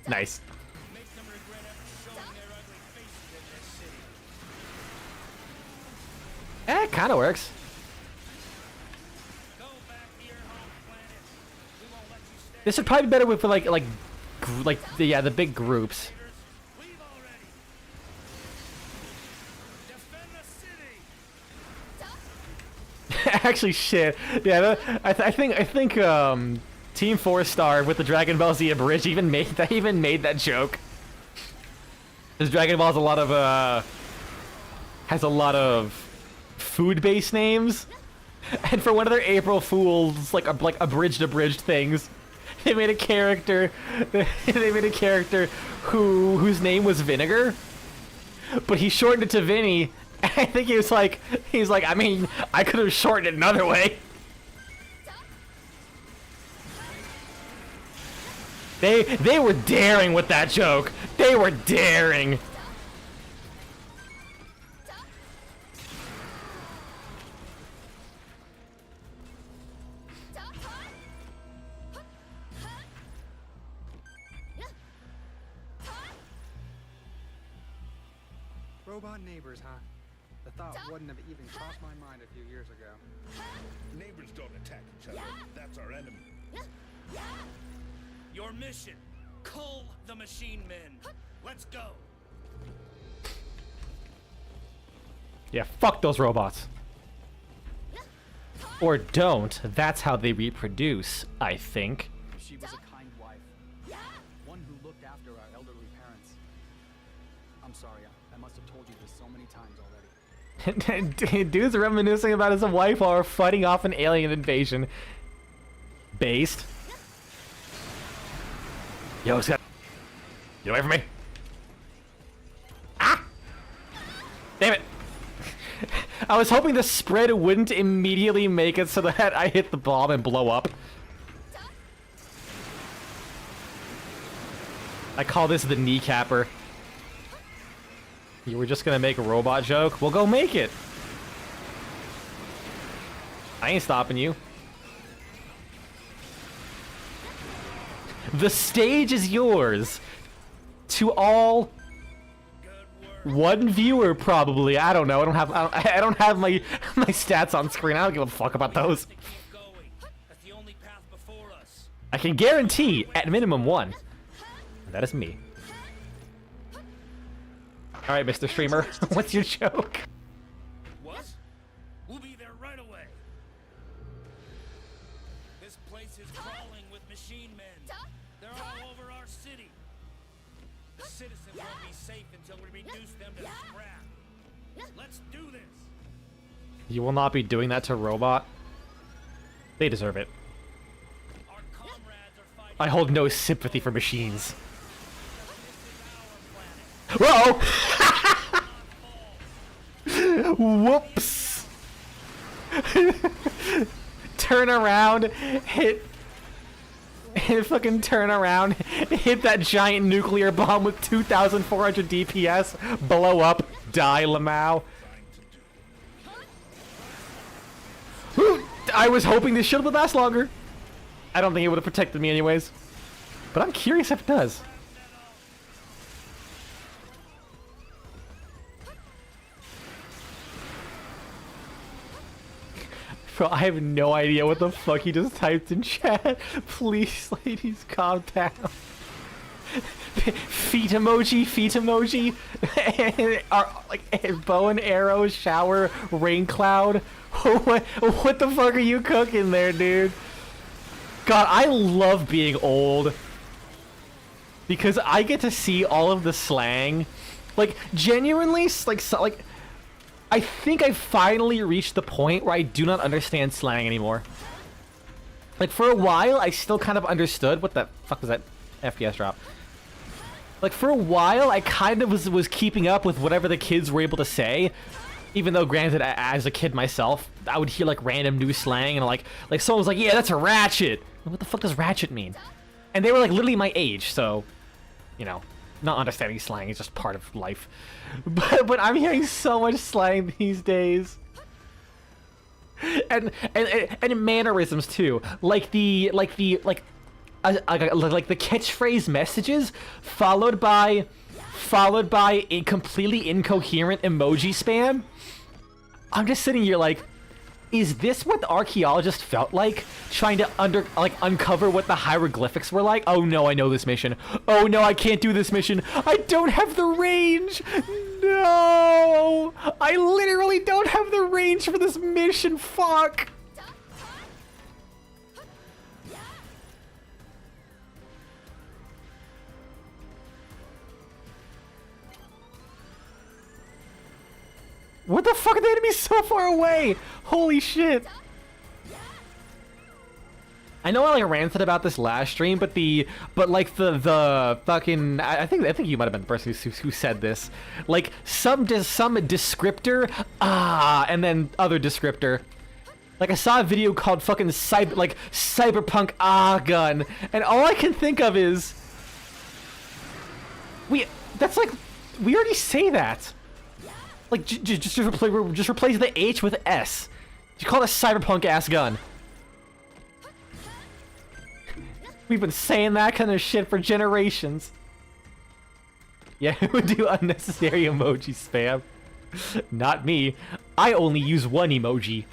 Nice. It kind of works. This would probably be better with for the big groups. Actually, shit. Yeah, I think Team 4-Star with the Dragon Ball Z abridged even made that joke. Because Dragon Ball has a lot of food-based names, and for one of their April Fools like abridged things, they made a character. Whose name was Vinegar, but he shortened it to Vinny. I think he's like, I mean, I could have shortened it another way. They were daring with that joke. They were daring. Robot neighbors, huh? The thought wouldn't have even crossed my mind a few years ago. Neighbors don't attack each other. That's our enemy. Your mission, cull the machine men. Let's go. Yeah, fuck those robots. Or don't. That's how they reproduce, I think. She was a kind wife. One who looked after our elderly parents. I'm sorry, I must have told you this so many times already. Dude's reminiscing about his wife while fighting off an alien invasion. Based. Yo, Scott. Get away from me. Ah! Damn it. I was hoping the spread wouldn't immediately make it so that I hit the bomb and blow up. I call this the kneecapper. You were just gonna make a robot joke? Well, go make it. I ain't stopping you. The stage is yours. To all one viewer, probably. I don't know. I don't have my stats on screen. I don't give a fuck about those. I can guarantee at minimum one. That is me. All right, Mr. Streamer, what's your joke? What? We'll be there right away. This place is crawling with machine men. They're all over our city. The citizens won't be safe until we reduce them to scrap. Let's do this. You will not be doing that to Robot. They deserve it. Our comrades are fighting. I hold no sympathy for machines. Whoa! Whoops! Turn around, hit, fucking turn around, hit that giant nuclear bomb with 2,400 DPS, blow up, die, Lamau. I was hoping this shield would last longer. I don't think it would have protected me anyways. But I'm curious if it does. Bro, I have no idea what the fuck he just typed in chat. Please, ladies, calm down. Feet emoji, feet emoji. Like bow and arrow, shower, rain cloud. What the fuck are you cooking there, dude? God, I love being old. Because I get to see all of the slang. Like, genuinely, like I think I finally reached the point where I do not understand slang anymore. Like, for a while, I still kind of understood. What the fuck was that FPS drop? Like, for a while, I kind of was keeping up with whatever the kids were able to say. Even though, granted, as a kid myself, I would hear, like, random new slang, and, like someone was like, yeah, that's a ratchet. What the fuck does ratchet mean? And they were, like, literally my age, so, you know, not understanding slang is just part of life. But I'm hearing so much slang these days. And mannerisms too. Like the catchphrase messages followed by a completely incoherent emoji spam. I'm just sitting here like, is this what the archaeologist felt like? Trying to uncover what the hieroglyphics were like? Oh no, I know this mission. Oh no, I can't do this mission. I don't have the range. No! I literally don't have the range for this mission. Fuck. What the fuck are the enemies so far away? Holy shit. I know I like ranted about this last stream, but the fucking I think you might have been the person who said this. Like some descriptor, and then other descriptor. Like I saw a video called fucking cyberpunk gun, and all I can think of is we already say that. Like, just replace the H with S. You call it a cyberpunk ass gun. We've been saying that kind of shit for generations. Yeah, who would do unnecessary emoji spam? Not me. I only use one emoji.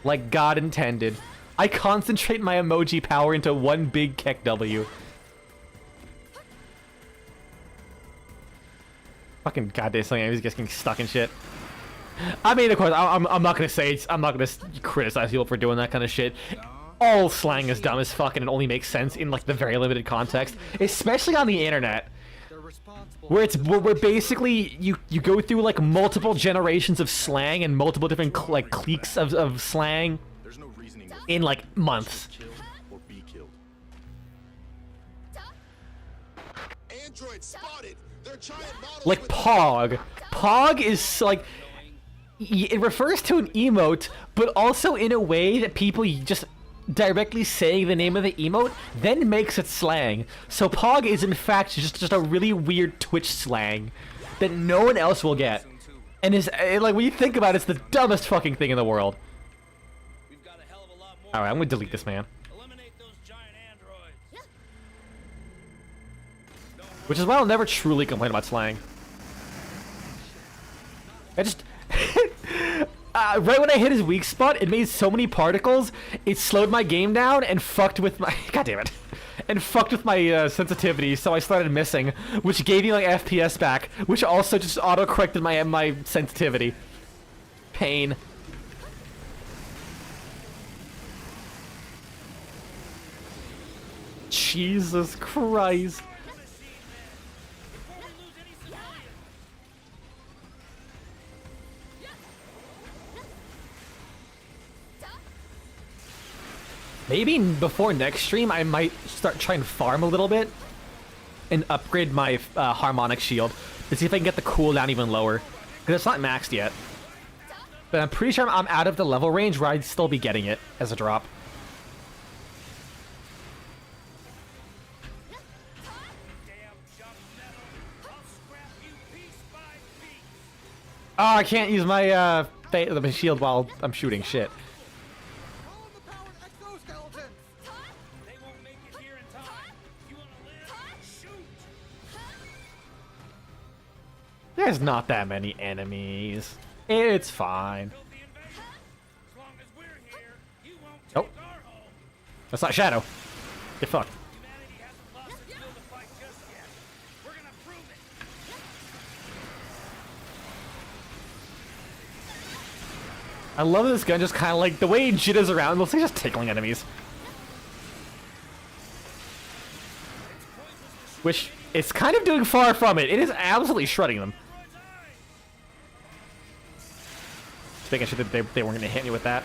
Like God intended. I concentrate my emoji power into one big Keck W. Fucking goddamn slang, he's just getting stuck in shit. I mean, of course, I'm not gonna say I'm not gonna criticize people for doing that kind of shit. All slang is dumb as fuck, and it only makes sense in like the very limited context, especially on the internet, where basically you go through like multiple generations of slang and multiple different cliques of slang in like months. Android spotted. Like Pog. Pog is like, it refers to an emote, but also in a way that people just directly saying the name of the emote then makes it slang. So Pog is in fact just a really weird Twitch slang that no one else will get, and is like, when you think about it, it's the dumbest fucking thing in the world. All right, I'm gonna delete this man. Eliminate those giant androids. Which is why I'll never truly complain about slang. I just... right when I hit his weak spot, it made so many particles, it slowed my game down and fucked with my... God damn it. And fucked with my sensitivity, so I started missing, which gave me my FPS back, which also just auto-corrected my sensitivity. Pain. Jesus Christ. Maybe before next stream, I might start trying to farm a little bit and upgrade my harmonic shield to see if I can get the cooldown even lower, because it's not maxed yet. But I'm pretty sure I'm out of the level range where I'd still be getting it as a drop. Oh, I can't use my the shield while I'm shooting. Shit. There's not that many enemies. It's fine. Oh. That's not Shadow. Get fucked. I love this gun, just kind of like the way it jitters around. It looks like just tickling enemies. Which it's kind of doing far from it. It is absolutely shredding them. Just making sure that they weren't going to hit me with that.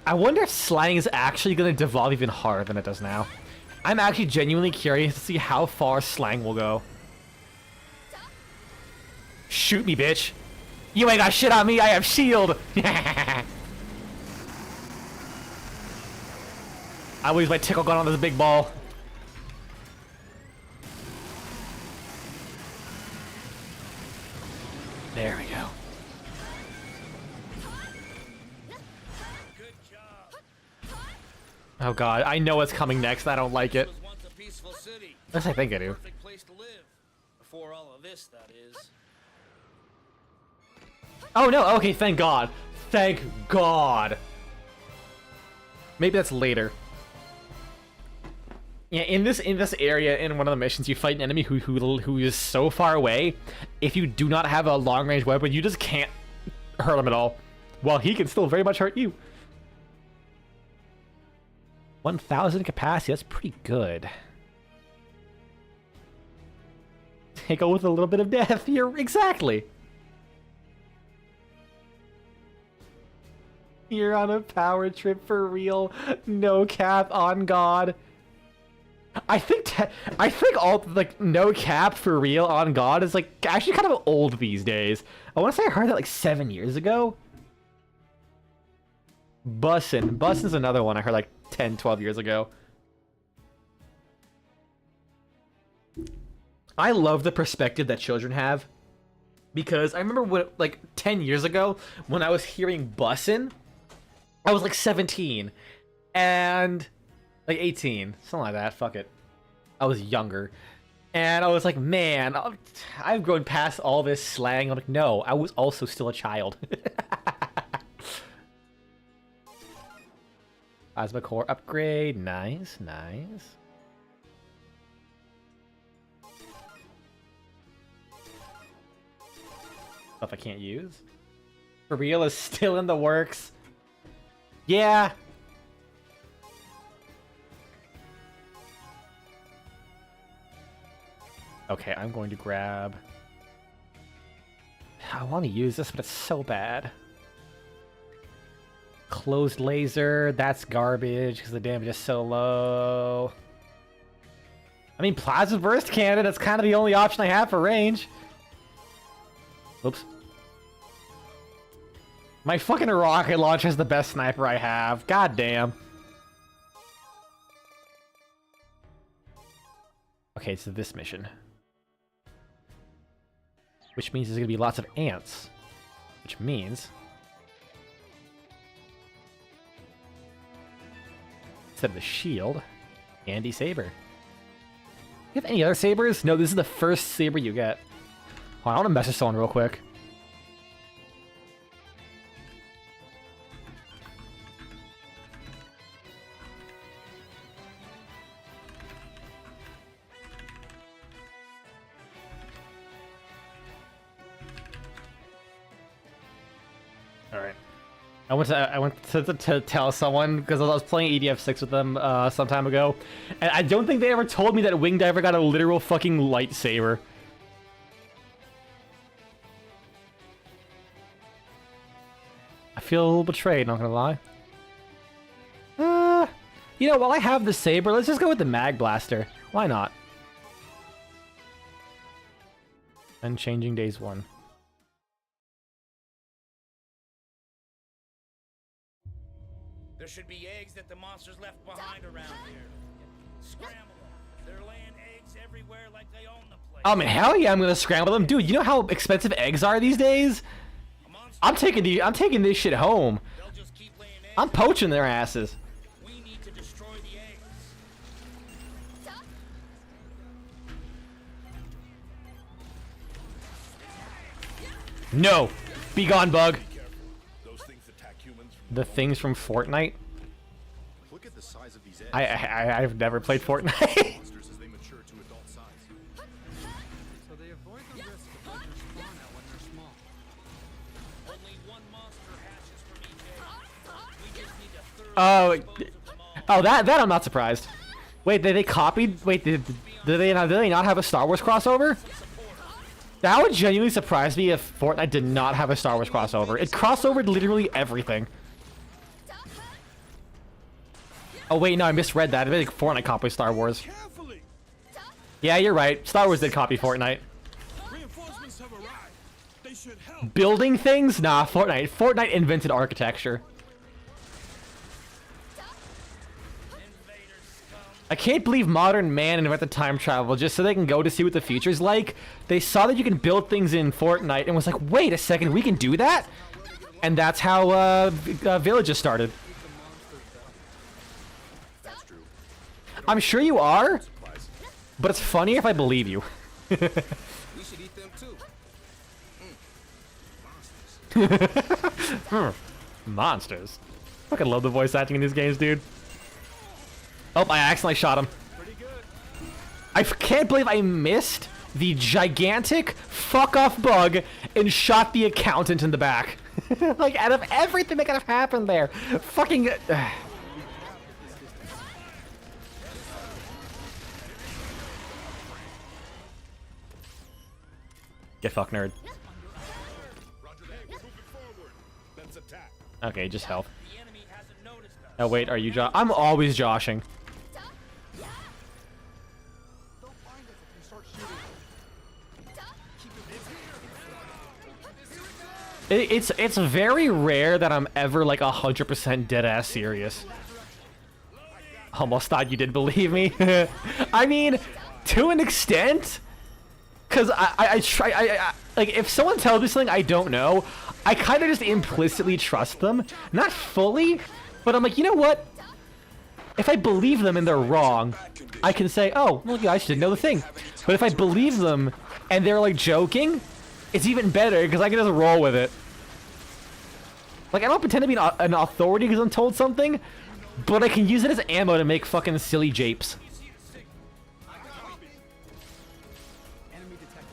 I wonder if slang is actually going to devolve even harder than it does now. I'm actually genuinely curious to see how far slang will go. Shoot me, bitch. You ain't got shit on me, I have shield. I will use my tickle gun on this big ball. There we go. Oh god, I know what's coming next. I don't like it. Yes, I think I do. Before all of this, that is. Oh no, okay, thank god. Thank god. Maybe that's later. Yeah, in this area, in one of the missions, you fight an enemy who is so far away. If you do not have a long range weapon, you just can't hurt him at all. While he can still very much hurt you. 1,000 capacity, that's pretty good. Go with a little bit of death here, exactly. You're on a power trip for real, no cap, on God. I think all like no cap for real on God is like actually kind of old these days. I want to say I heard that like 7 years ago. Bussin's another one I heard like 10, 12 years ago. I love the perspective that children have, because I remember when, like 10 years ago when I was hearing bussin', I was like 17 and like 18, something like that. Fuck it. I was younger. And I was like, man, I've grown past all this slang. I'm like, no, I was also still a child. Plasma core upgrade. Nice, nice. Stuff I can't use. For real is still in the works. Yeah. Okay, I'm going to grab... I want to use this, but it's so bad. Closed laser, that's garbage because the damage is so low. I mean, plasma burst cannon, that's kind of the only option I have for range. Oops. My fucking rocket launcher is the best sniper I have. God damn. Okay, so this mission. Which means there's gonna be lots of ants. Which means... instead of the shield, Andy Saber. You have any other sabers? No, this is the first saber you get. Hold on, I want to message someone real quick. Alright. I went to tell someone because I was playing EDF6 with them some time ago, and I don't think they ever told me that Wing Diver got a literal fucking lightsaber. I feel a little betrayed, not gonna lie. You know, while I have the saber, let's just go with the Mag Blaster. Why not? Unchanging Days 1. There should be eggs that the monsters left behind around here. Scramble them. They're laying eggs everywhere like they own the place. Oh man, hell yeah, I'm gonna scramble them. Dude, you know how expensive eggs are these days? I'm taking this shit home. They'll just keep laying eggs. I'm poaching their asses. We need to destroy the eggs. No! Be gone, bug. Those things attack humans from The things from Fortnite? Look at the size of these eggs. I've never played Fortnite. Monsters as they mature to adult size. So they avoid the risk of letting their spawn out when they're small. Only one monster hatches from each egg. We just need to Oh, thoroughly dispose of them all. oh, that I'm not surprised. Wait, they copied? Wait, did they not have a Star Wars crossover? That would genuinely surprise me if Fortnite did not have a Star Wars crossover. It crossovered literally everything. Oh wait, no, I misread that. I think Fortnite copied Star Wars. Carefully! Yeah, you're right. Star Wars did copy Fortnite. Reinforcements have arrived. They should help. Building things? Nah, Fortnite. Fortnite invented architecture. I can't believe modern man invented time travel just so they can go to see what the future's like. They saw that you can build things in Fortnite and was like, wait a second, we can do that? And that's how villages started. That's true. I'm sure you are, but it's funny if I believe you. We should eat them too. Monsters. Fucking love the voice acting in these games, dude. Oh, I accidentally shot him. Pretty good. I can't believe I missed the gigantic fuck-off bug and shot the accountant in the back. Like, out of everything that could have happened there. Fucking... Get fucked, nerd. Roger that. We're moving forward. Let's attack. Okay, just health. The enemy hasn't noticed us. Oh, wait, are you I'm always joshing. They'll find us if we start shooting. It's very rare that I'm ever like 100% dead ass serious. Almost thought you did believe me. I mean, to an extent, because I try like if someone tells me something I don't know, I kind of just implicitly trust them, not fully, but I'm like, you know what? If I believe them and they're wrong, I can say, oh, well, yeah, I just didn't know the thing. But if I believe them and they're like joking, it's even better because I can just roll with it. Like, I don't pretend to be an authority because I'm told something, but I can use it as ammo to make fucking silly japes. Enemy detected.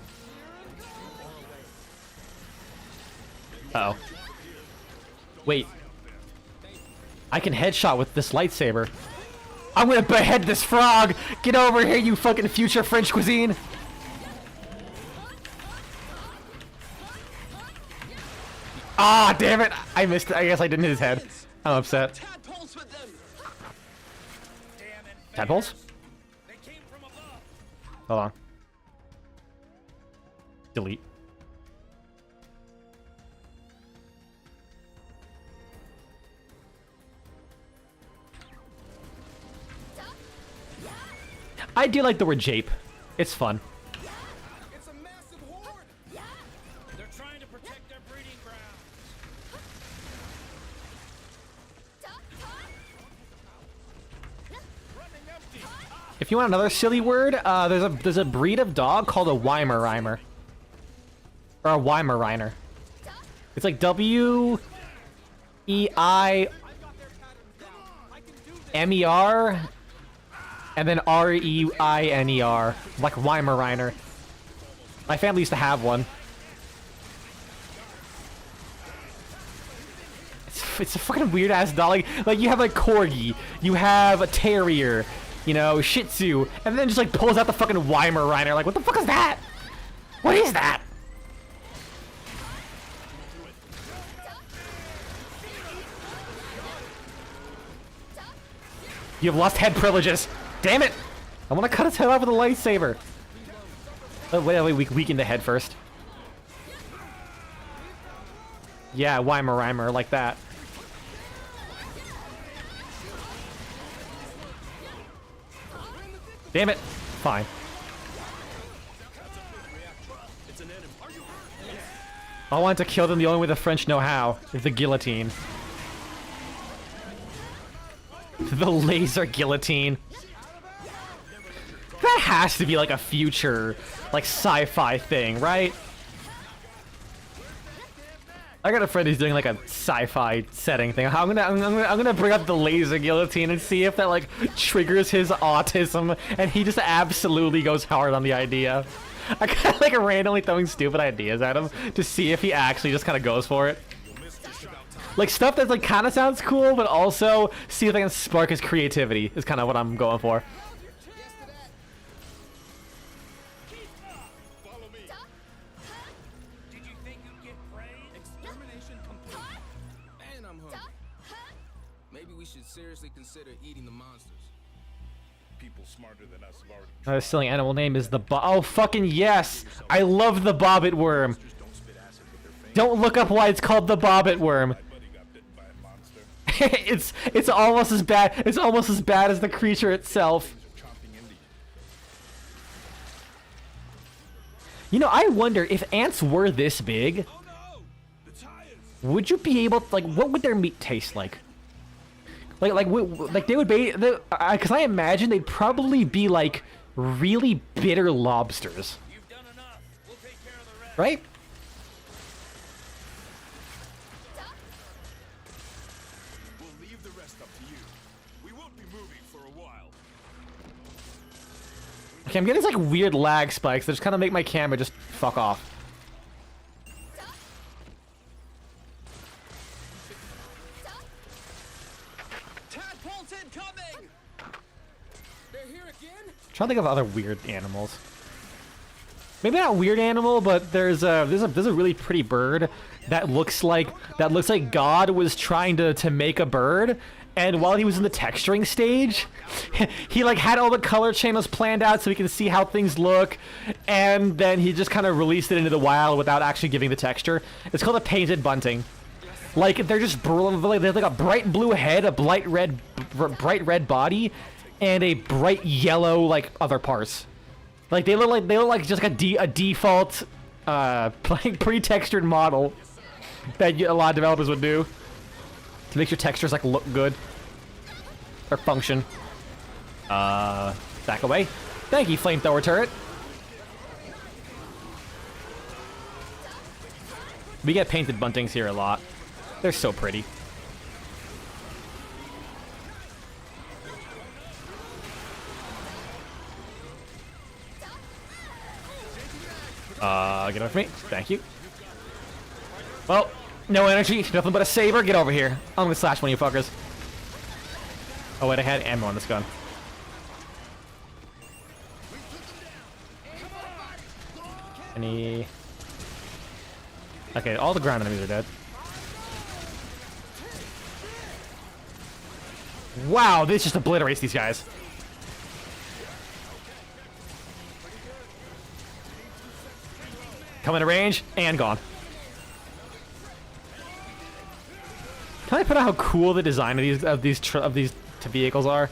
Uh oh. Wait. I can headshot with this lightsaber. I'm gonna behead this frog! Get over here, you fucking future French cuisine! Ah, damn it! I missed it. I guess I didn't hit his head. I'm upset. Tadpoles with them. Damn it. Tadpoles? They came from above. Hold on. Delete. I do like the word jape. It's fun. It's a massive horde. They're trying to protect their breeding grounds. If you want another silly word, there's a breed of dog called a Weimaraner. Or a Weimaraner. It's like W-E-I-M-E-R and then R-E-I-N-E-R. Like Weimaraner. My family used to have one. It's a fucking weird ass dog. Like you have like Corgi, you have a Terrier, you know, Shih Tzu, and then just like pulls out the fucking Weimaraner. Like, what the fuck is that? What is that? You have lost head privileges. Damn it! I want to cut his head off with a lightsaber. Oh, wait, we weaken the head first. Yeah, Weimaraner, like that. Damn it. Fine. I want to kill them the only way the French know how. Is the guillotine. The laser guillotine. That has to be like a future, like sci-fi thing, right? I got a friend who's doing like a sci-fi setting thing. I'm gonna bring up the laser guillotine and see if that like triggers his autism, and he just absolutely goes hard on the idea. I kind of like randomly throwing stupid ideas at him to see if he actually just kind of goes for it. Like stuff that like kind of sounds cool, but also see if I can spark his creativity is kind of what I'm going for. Did you think you'd get praise? Extermination complete. And I'm hungry. Maybe we should seriously consider eating the monsters. People smarter than us have already. The silly animal name is the oh fucking yes! I love the bobbit worm. Don't look up why it's called the bobbit worm. it's almost as bad. It's almost as bad as the creature itself. You know, I wonder if ants were this big, would you be able to, like, what would their meat taste like? Like they would be, because I imagine they'd probably be like really bitter lobsters. You've done enough. We'll take care of the rest. Right? We'll leave the rest up to you. We won't be moving for a while. Okay, I'm getting these like weird lag spikes that just kind of make my camera just fuck off. Tadpoles incoming! They're here again? I'm trying to think of other weird animals. Maybe not weird animal, but there's a really pretty bird that looks like God was trying to make a bird, and while he was in the texturing stage, he like had all the color channels planned out so we can see how things look, and then he just kind of released it into the wild without actually giving the texture. It's called a painted bunting. Like they're just they have like a bright blue head, a bright red body, and a bright yellow like other parts. Like they look like just like a default like pre-textured model that a lot of developers would do to make your textures like look good or function. Back away. Thank you, flamethrower turret. We get painted buntings here a lot. They're so pretty. Get away from me. Thank you. Well, no energy, nothing but a saber. Get over here. I'm gonna slash one of you fuckers. Oh wait, I had ammo on this gun. Any... Okay, all the ground enemies are dead. Wow, this just obliterates these guys. Coming to range and gone. Can I put out how cool the design of these vehicles are?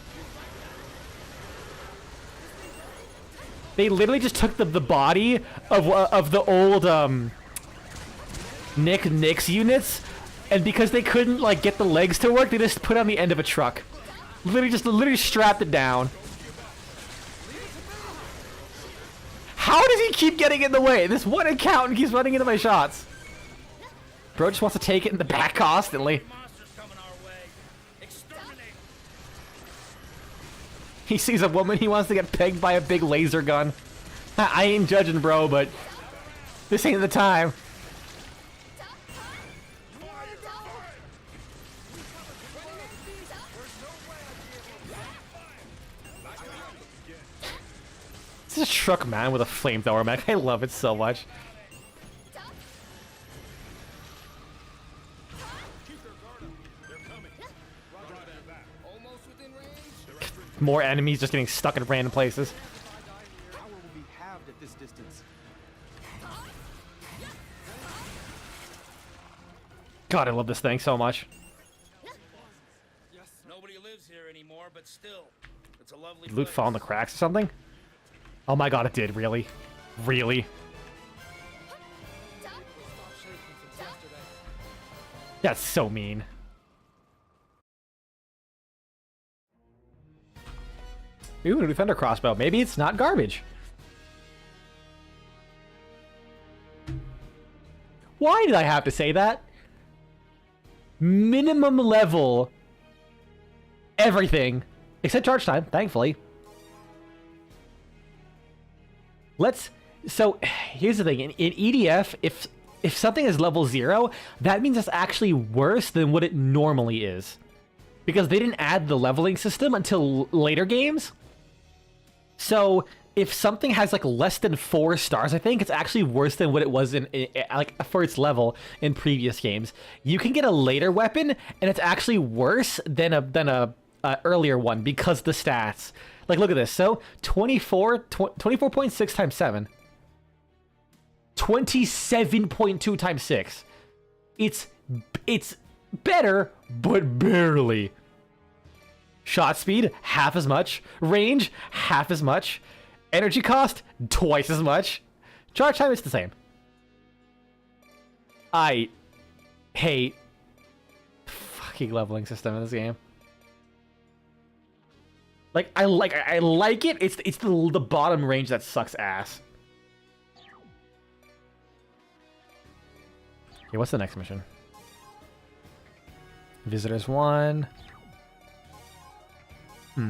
They literally just took the body of the old Nick's units, and because they couldn't like get the legs to work, they just put it on the end of a truck. Literally strapped it down. How does he keep getting in the way? This one accountant keeps running into my shots. Bro just wants to take it in the back constantly. He sees a woman, he wants to get pegged by a big laser gun. I ain't judging, bro, but this ain't the time. This is a truck man with a flamethrower mech. I love it so much. More enemies just getting stuck in random places. Power will be halved at this distance. God, I love this thing so much. Nobody lives here anymore, but still, it's a lovely Did loot fall in the cracks or something? Oh my god, it did. Really? Really? That's so mean. Ooh, a defender crossbow. Maybe it's not garbage. Why did I have to say that? Minimum level. Everything. Except charge time, thankfully. So, here's the thing. In EDF, if something is level 0, that means it's actually worse than what it normally is. Because they didn't add the leveling system until later games. So, if something has like less than 4 stars, I think it's actually worse than what it was in like for its level in previous games. You can get a later weapon, and it's actually worse than a earlier one because the stats. Like, look at this. So, 24.6 times 7. 27.2 times 6. It's better, but barely. Shot speed, half as much. Range, half as much. Energy cost, twice as much. Charge time, it's the same. I hate fucking leveling system in this game. Like, I like it. It's the bottom range that sucks ass. Okay, what's the next mission? Visitors 1. I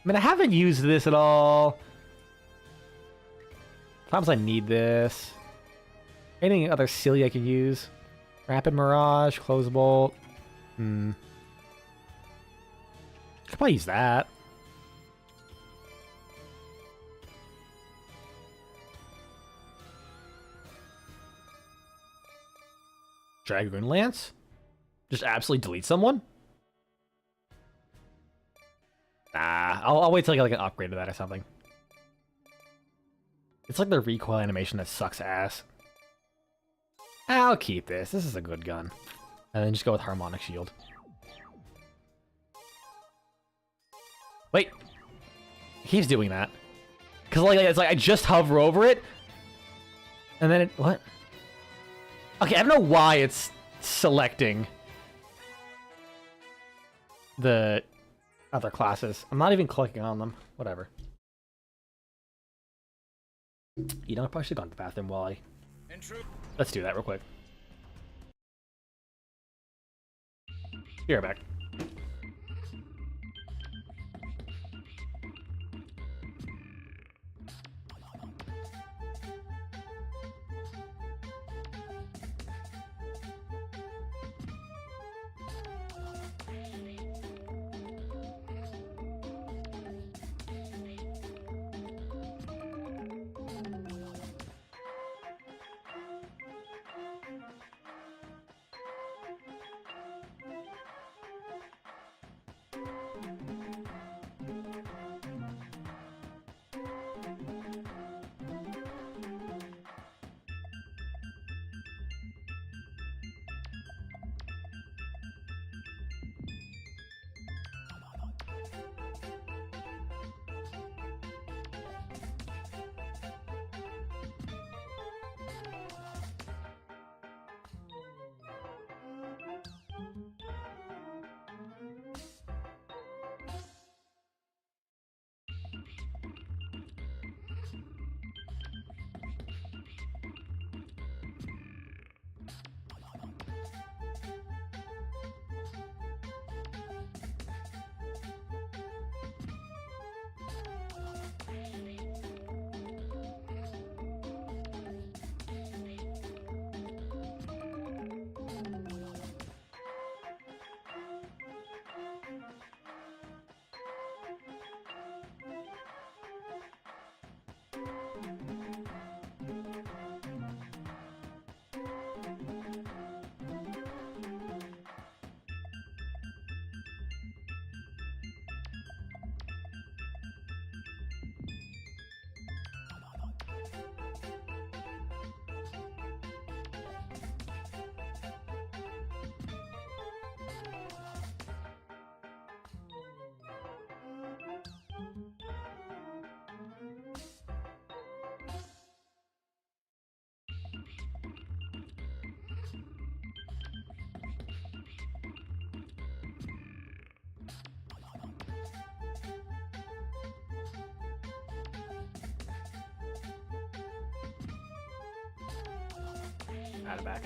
mean, I haven't used this at all. Sometimes I need this. Anything other silly I can use? Rapid Mirage, Close Bolt. Could probably use that. Dragoon Lance? Just absolutely delete someone? Nah, I'll wait till I get like an upgrade to that or something. It's like the recoil animation that sucks ass. I'll keep this. This is a good gun. And then just go with Harmonic Shield. Wait. It keeps doing that. Because like, it's like I just hover over it. And then it... What? Okay, I don't know why it's selecting the other classes. I'm not even clicking on them. Whatever. You know, I probably should have gone to the bathroom while I... Let's do that real quick. Be right back. add it back.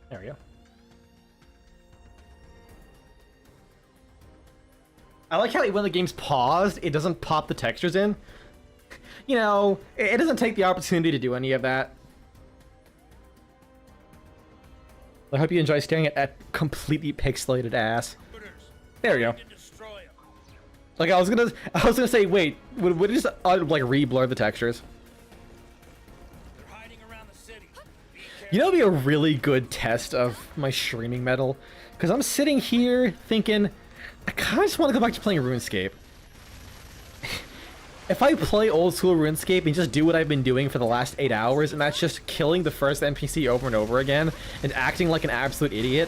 There we go. I like how when the game's paused, it doesn't pop the textures in. You know, it doesn't take the opportunity to do any of that. I hope you enjoy staring at completely pixelated ass. There we go. Like I was gonna say, wait, would it just like re-blur the textures? You know, it'd be a really good test of my streaming metal, because I'm sitting here thinking, I kind of just want to go back to playing RuneScape. If I play old school RuneScape and just do what I've been doing for the last 8 hours, and that's just killing the first NPC over and over again, and acting like an absolute idiot.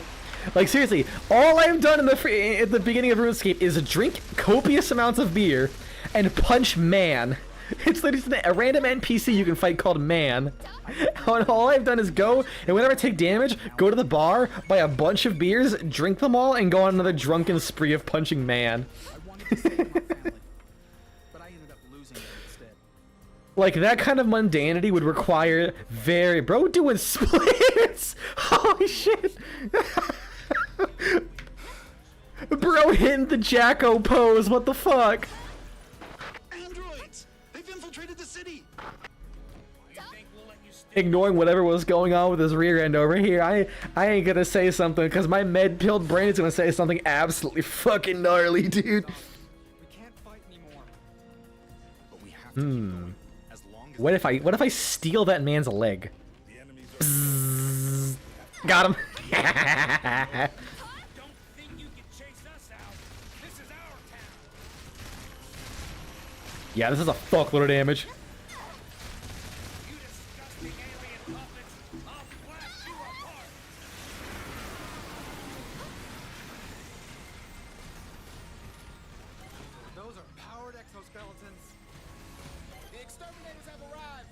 Like seriously, all I've done at the beginning of RuneScape is drink copious amounts of beer and punch man. It's literally just a random NPC you can fight called man. And all I've done is go, and whenever I take damage, go to the bar, buy a bunch of beers, drink them all, and go on another drunken spree of punching man. Like, that kind of mundanity would require very... Bro doing splits! Holy shit! Bro hitting the Jacko pose, what the fuck? Androids! They've infiltrated the city! Ignoring whatever was going on with his rear end over here, I ain't gonna say something, because my med-pilled brain is gonna say something absolutely fucking gnarly, dude. We can't fight anymore. But we have to What if I steal that man's leg? Bzzz. Got him. Yeah, this is a fuckload of damage. Those are powered exoskeletons. The exterminators have arrived.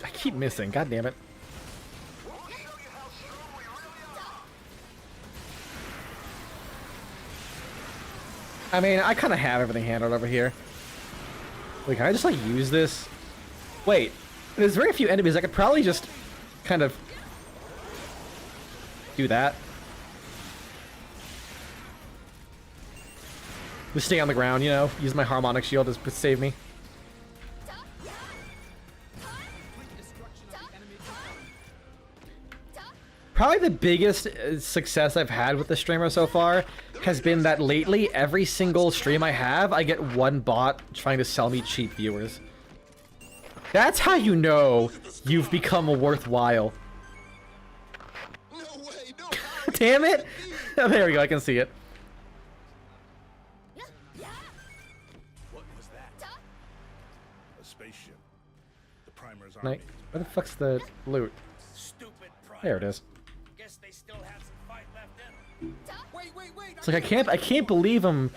I keep missing. God damn it. I mean, I kind of have everything handled over here. Wait, can I just, like, use this? Wait, there's very few enemies. I could probably just kind of do that. Just stay on the ground, you know? Use my harmonic shield to save me. Probably the biggest success I've had with the streamer so far has been that lately, every single stream I have, I get one bot trying to sell me cheap viewers. That's how you know you've become worthwhile. No way, no. Damn it! Oh, there we go, I can see it. What was that? A spaceship. The Primer's Where army. the fuck's the loot? There it is. Guess they still have some fight left in them. Wait. It's like I can't believe I'm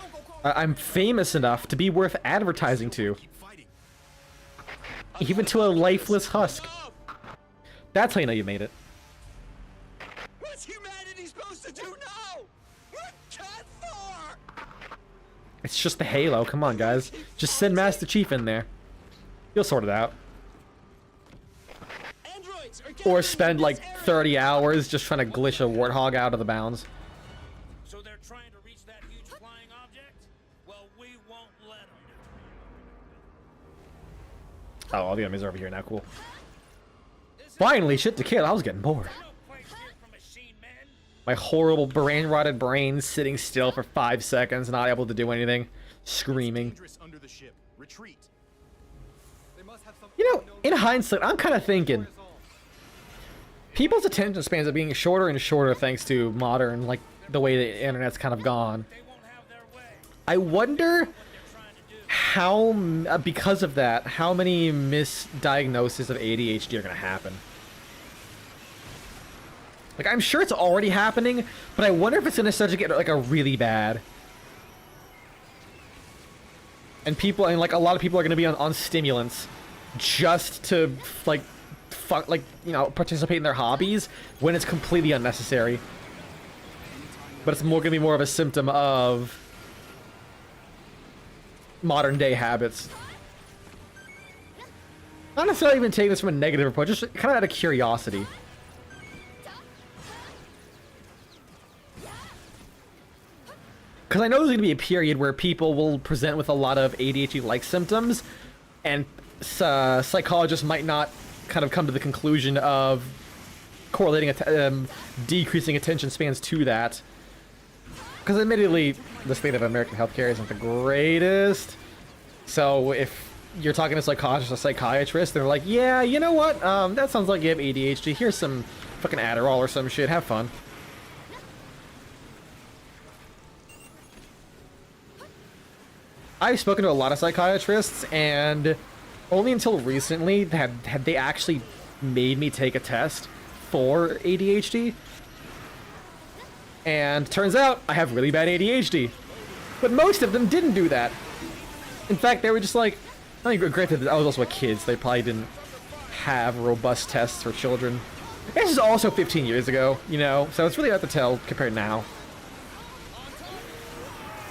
famous enough to be worth advertising to. Even to a lifeless husk. That's how you know you made it. What's humanity supposed to do now? What can Thur? It's just the Halo. Come on, guys. Just send Master Chief in there. You'll sort it out. Androids are Or gathering spend in like this area. 30 hours just trying to glitch a warthog out of the bounds. So they're trying to reach that huge flying object? Well, we won't let them. Oh, all the enemies are over here now. Cool. Finally, shit to kill. I was getting bored. No place here for machine men. My horrible brain-rotted brain sitting still for 5 seconds, not able to do anything. Screaming. Dangerous under the ship. Retreat. They must have some. You know, in hindsight, I'm kind of thinking people's attention spans are being shorter and shorter thanks to modern, like, the way the internet's kind of gone. They won't have their way. I wonder They're trying to do. how, because of that, how many misdiagnoses of ADHD are going to happen. Like, I'm sure it's already happening, but I wonder if it's going to start to get, like, a really bad. And people, and, like, a lot of people are going to be on stimulants just to, like, fuck, like, you know, participate in their hobbies when it's completely unnecessary. but it's more gonna be more of a symptom of modern day habits. Not necessarily even taking this from a negative approach, just kind of out of curiosity. Because I know there's going to be a period where people will present with a lot of ADHD-like symptoms, and psychologists might not kind of come to the conclusion of correlating, decreasing attention spans to that. Because admittedly, the state of American healthcare isn't the greatest. So if you're talking to a psychologist or psychiatrist, they're like, yeah, you know what? That sounds like you have ADHD. Here's some fucking Adderall or some shit. Have fun. I've spoken to a lot of psychiatrists, and only until recently had they actually made me take a test for ADHD. And turns out I have really bad ADHD. But most of them didn't do that. In fact, they were just like, I mean, granted, I was also a kid, so they probably didn't have robust tests for children. This is also 15 years ago, you know, so it's really hard to tell compared now.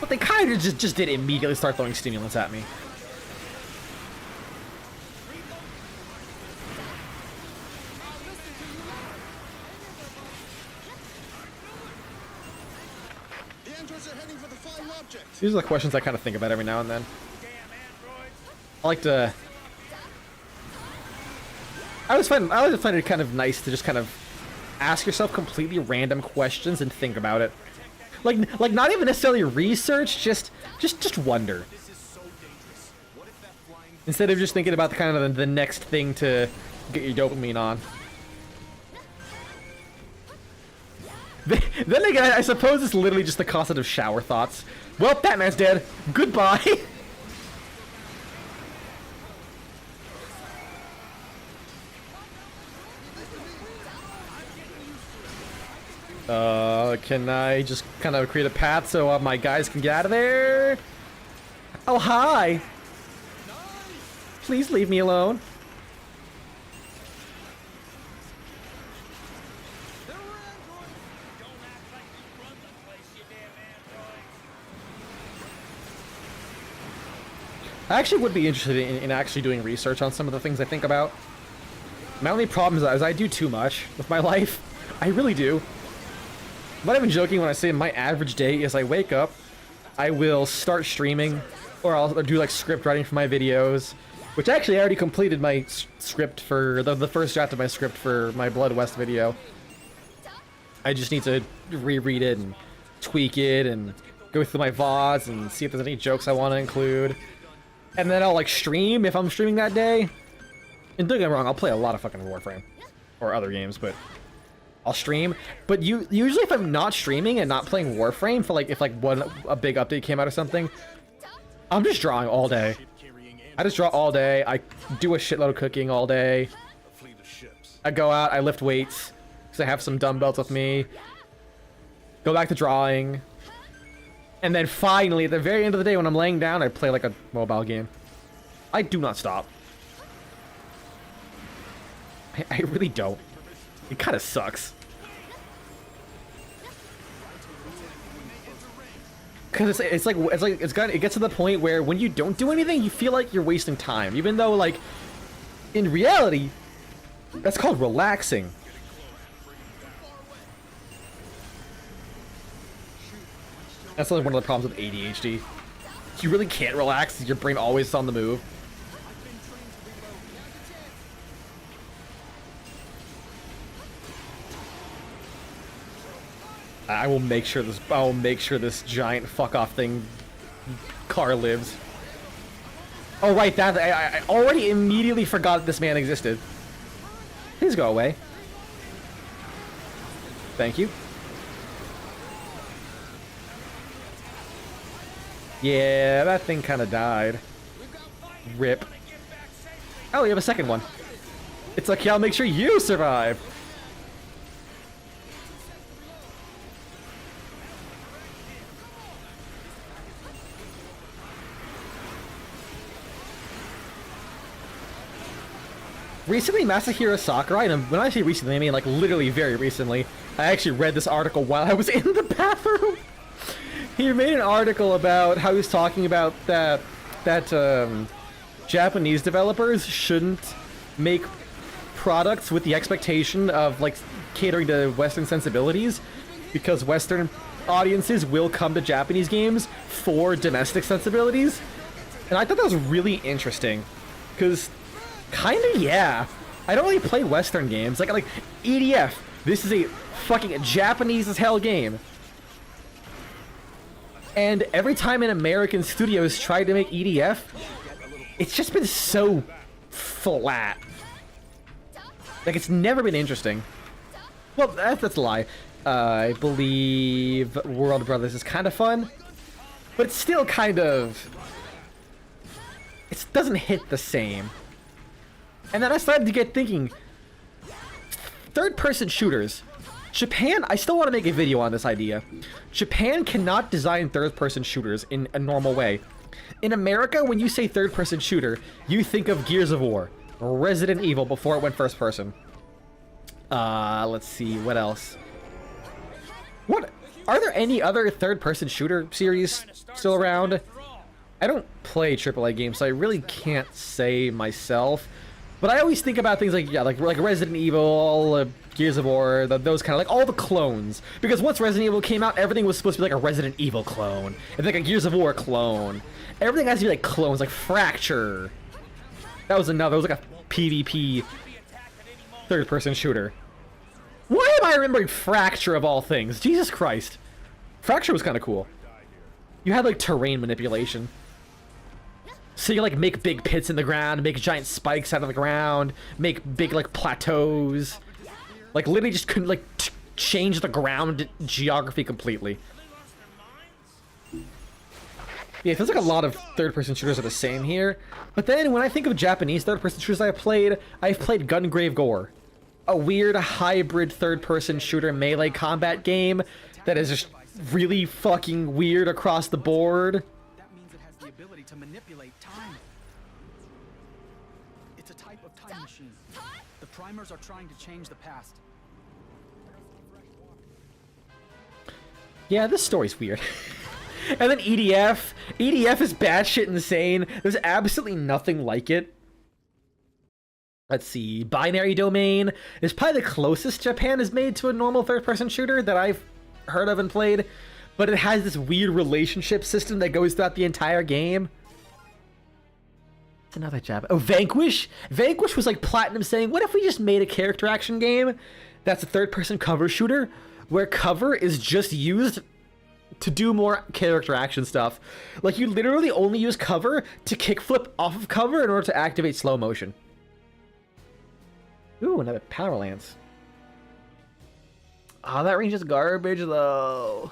But they kind of just did immediately start throwing stimulants at me. The androids are heading for the flying object. These are the questions I kind of think about every now and then. I like to... I always find it kind of nice to just kind of ask yourself completely random questions and think about it. Like not even necessarily research, just wonder. Instead of just thinking about the kind of the next thing to get your dopamine on. Then again, I suppose it's literally just the concept of shower thoughts. Well, Batman's dead. Goodbye. Can I just kind of create a path so my guys can get out of there? Oh, hi. Please leave me alone. I actually would be interested in actually doing research on some of the things I think about. My only problem is I do too much with my life. I really do. I'm not even joking when I say my average day is I wake up, I will start streaming, or I'll do like script writing for my videos, which actually I already completed my script for the first draft of my script for my Blood West video. I just need to reread it and tweak it and go through my VODs and see if there's any jokes I want to include. And then I'll like stream if I'm streaming that day. And don't get me wrong, I'll play a lot of fucking Warframe or other games, but I'll stream. But usually if I'm not streaming and not playing Warframe, for like if like a big update came out or something, I'm just drawing all day. I just draw all day. I do a shitload of cooking all day. I go out, I lift weights because I have some dumbbells with me. Go back to drawing. And then finally, at the very end of the day when I'm laying down, I play like a mobile game. I do not stop. I really don't. It kind of sucks. Cause it gets to the point where when you don't do anything, you feel like you're wasting time, even though like in reality, that's called relaxing. That's like one of the problems with ADHD. You really can't relax. Your brain always is on the move. I will make sure this giant fuck off thing car lives. Oh right, that I already immediately forgot that this man existed. Please go away. Thank you. Yeah, that thing kind of died. Rip. Oh, you have a second one. It's like, yeah, I'll make sure you survive. Recently, Masahiro Sakurai, and when I say recently, I mean like literally very recently, I actually read this article while I was in the bathroom. He made an article about how he was talking about that Japanese developers shouldn't make products with the expectation of like catering to Western sensibilities, because Western audiences will come to Japanese games for domestic sensibilities. And I thought that was really interesting, because kinda yeah, I don't really play Western games. Like EDF, this is a fucking Japanese as hell game. And every time an American studios tried to make EDF, it's just been so flat. Like, it's never been interesting. Well, that's a lie. I believe World Brothers is kind of fun, but it's still kind of... It doesn't hit the same. And then I started to get thinking, third-person shooters. Japan, I still want to make a video on this idea. Japan cannot design third-person shooters in a normal way. In America, when you say third-person shooter, you think of Gears of War, Resident Evil before it went first-person. Let's see, what else? What? Are there any other third-person shooter series still around? I don't play AAA games, so I really can't say myself. But I always think about things like, yeah, like Resident Evil, Gears of War, those kind of, like, all the clones. Because once Resident Evil came out, everything was supposed to be like a Resident Evil clone. And like a Gears of War clone. Everything has to be like clones, like Fracture. That was another, it was like a PvP third-person shooter. Why am I remembering Fracture of all things? Jesus Christ. Fracture was kind of cool. You had, like, terrain manipulation. So you like make big pits in the ground, make giant spikes out of the ground, make big like plateaus. Like literally just couldn't like change the ground geography completely. Yeah, it feels like a lot of third-person shooters are the same here. But then when I think of Japanese third-person shooters I've played Gungrave Gore. A weird hybrid third-person shooter melee combat game that is just really fucking weird across the board. Ability to manipulate time. It's a type of time machine. The primers are trying to change the past. Yeah, this story's weird. And then EDF. EDF is batshit insane. There's absolutely nothing like it. Let's see. Binary Domain is probably the closest Japan has made to a normal third-person shooter that I've heard of and played. But it has this weird relationship system that goes throughout the entire game. It's another job. Oh, Vanquish? Vanquish was like Platinum saying, what if we just made a character action game that's a third-person cover shooter, where cover is just used to do more character action stuff. Like, you literally only use cover to kickflip off of cover in order to activate slow motion. Ooh, another Power Lance. Oh, that range is garbage, though.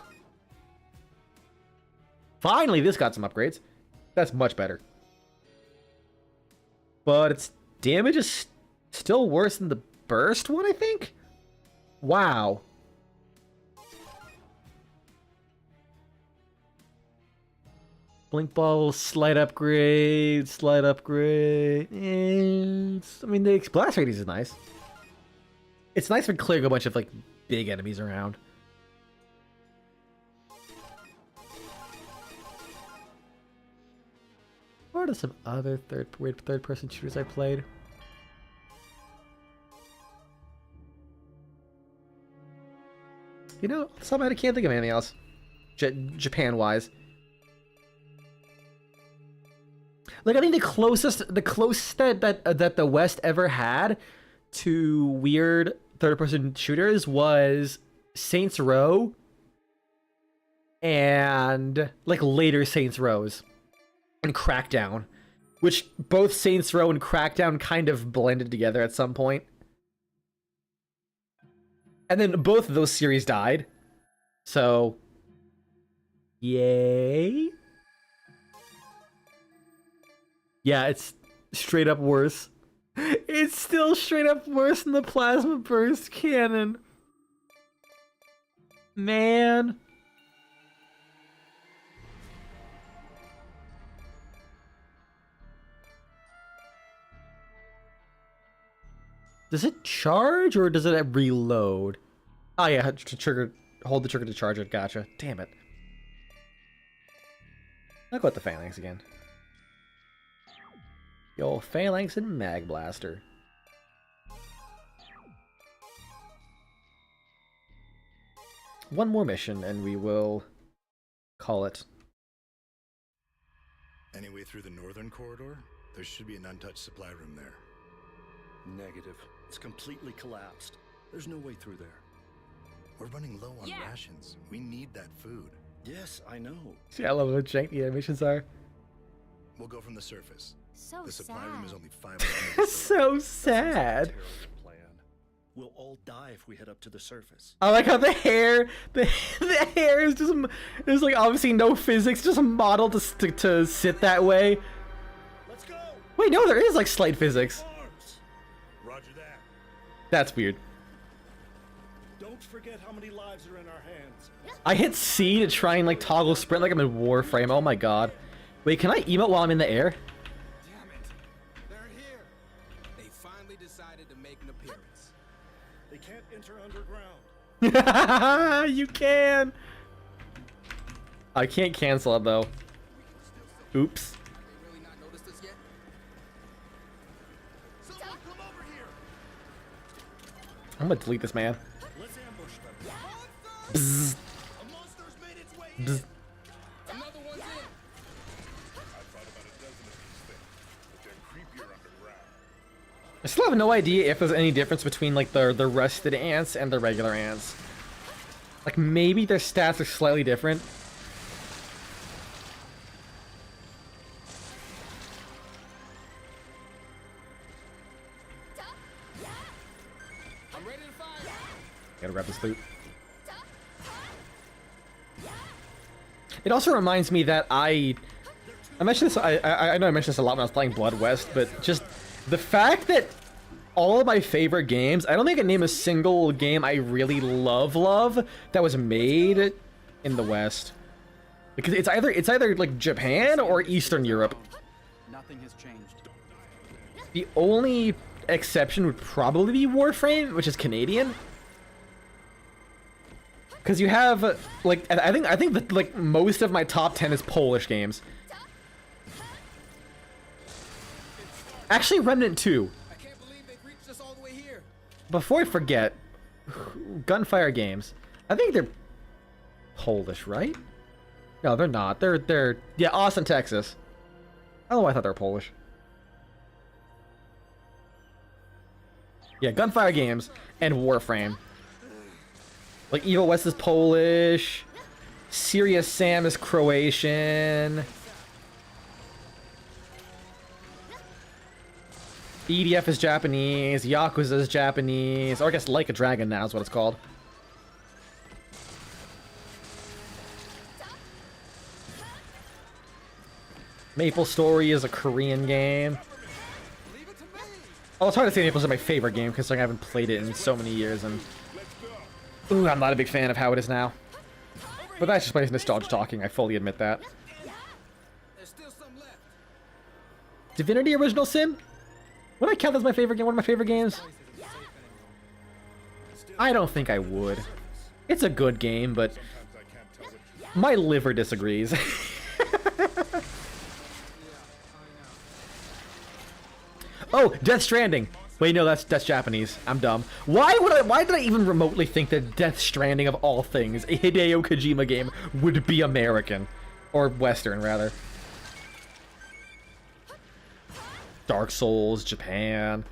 Finally, this got some upgrades. That's much better. But its damage is still worse than the burst one, I think? Wow. Blink ball, slight upgrade, slight upgrade. I mean, the blast radius is nice. It's nice for clearing a bunch of, like, big enemies around. What are some other third-person shooters I played? You know, somehow I can't think of anything else. Japan-wise. Like, I think the closest that the West ever had to weird third-person shooters was Saints Row and, like, later Saints Rows. And Crackdown, which both Saints Row and Crackdown kind of blended together at some point. And then both of those series died. So, yay. Yeah, it's straight up worse. It's still straight up worse than the Plasma Burst cannon. Man. Does it charge or does it reload? Oh yeah, hold the trigger to charge it. Gotcha. Damn it. I'll go with the phalanx again. Yo, phalanx and mag blaster. One more mission and we will call it. Anyway, through the northern corridor, there should be an untouched supply room there. Negative. It's completely collapsed. There's no way through there. We're running low on rations. We need that food. Yes, I know. See, I love how jank the animations are. We'll go from the surface. So The supply sad. room is only 500 So sad. Terrible plan. We'll all die if we head up to the surface. I like how the hair is just, there's like obviously no physics, just modeled to sit that way. Let's go. Wait, no, there is like slight physics. Arms. Roger that. That's weird. Don't forget how many lives are in our hands. I hit C to try and like toggle sprint like I'm in Warframe. Oh my god. Wait, can I emote while I'm in the air? Damn it. They're here. They finally decided to make an appearance. They can't enter underground. You can. I can't cancel it though. Oops. They really not noticed us yet? Someone come over here. I'm gonna delete this man. Let's ambush them. Bzz. A monster's made its way Bzz. in. Another one's in. I've thought about a dozen of these things, but they're creepier underground. I still have no idea if there's any difference between like the rested ants and the regular ants. Like maybe their stats are slightly different. I'm ready to fire. Gotta grab this loot. It also reminds me that I mentioned this. I know I mentioned this a lot when I was playing Blood West, but just the fact that all of my favorite games, I don't think I can name a single game I really love that was made in the West, because it's either like Japan or Eastern Europe. Nothing has changed. The only exception would probably be Warframe, which is Canadian. Because you have like I think that like most of my top 10 is Polish games. Actually, Remnant 2. I can't believe they've reached us all the way here. Before I forget, Gunfire Games. I think they're Polish, right? No, they're not. They're yeah, Austin, Texas. I don't know why I thought they were Polish. Yeah, Gunfire Games and Warframe. Like Evil West is Polish. Serious Sam is Croatian. EDF is Japanese. Yakuza is Japanese. Or I guess Like a Dragon now is what it's called. Maple Story is a Korean game. Oh, it's hard to say Maple is my favorite game because I haven't played it in so many years, and ooh, I'm not a big fan of how it is now. But that's just my nostalgia talking. I fully admit that. There's still some left. Divinity: Original Sin? Would I count as my favorite game? One of my favorite games? I don't think I would. It's a good game, but my liver disagrees. Oh, Death Stranding. Wait, no, that's Japanese. I'm dumb. Why did I even remotely think that Death Stranding, of all things, a Hideo Kojima game, would be American? Or Western, rather. Dark Souls, Japan.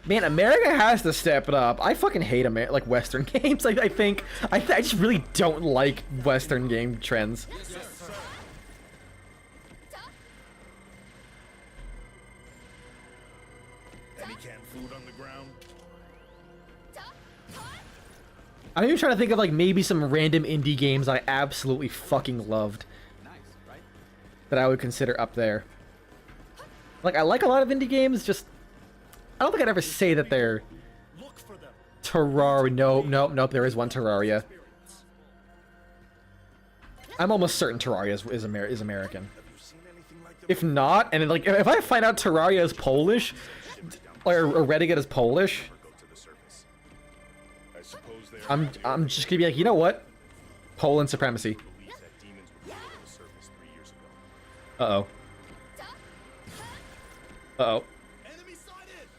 Man, America has to step it up. I fucking hate like Western games. I just really don't like Western game trends. Any canned food on the ground? I'm even trying to think of like maybe some random indie games I absolutely fucking loved. Nice, right? That I would consider up there. Like, I like a lot of indie games, just I don't think I'd ever say that they're Look for them. Terraria. Nope, there is one Terraria. I'm almost certain Terraria is American. If not, and like if I find out Terraria is Polish, or Renegade is Polish, I suppose they I'm just gonna be like, you know what? Poland supremacy. Uh-oh. Uh-oh.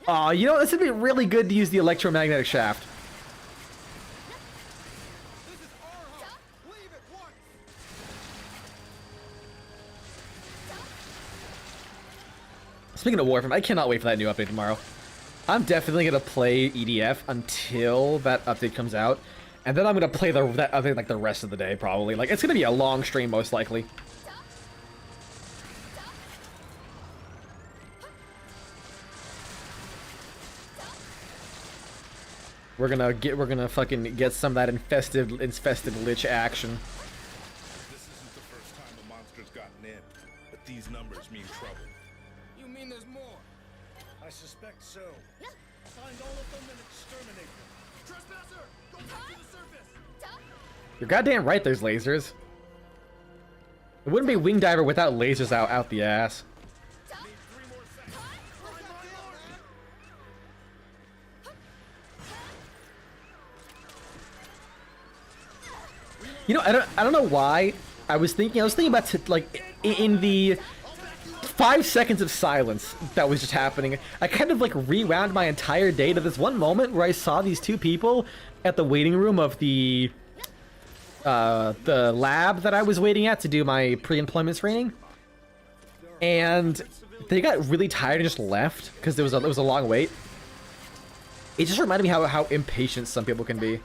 Aw, you know, this would be really good to use the electromagnetic shaft. Speaking of Warframe, I cannot wait for that new update tomorrow. I'm definitely gonna play EDF until that update comes out, and then I'm gonna play that update like the rest of the day, probably. Like, it's gonna be a long stream, most likely. We're gonna fucking get some of that infested lich action. This isn't the first time a monster's gotten in, but these numbers mean trouble. You mean there's more? I suspect so. Find all of them and exterminate them. Trespasser, go back to the surface. You're goddamn right. There's lasers. It wouldn't be Wing Diver without lasers out the ass. You know, I don't know why. I was thinking about like in the 5 seconds of silence that was just happening, I kind of like rewound my entire day to this one moment where I saw these two people at the waiting room of the lab that I was waiting at to do my pre-employment training, and they got really tired and just left because it was a long wait. It just reminded me how impatient some people can be.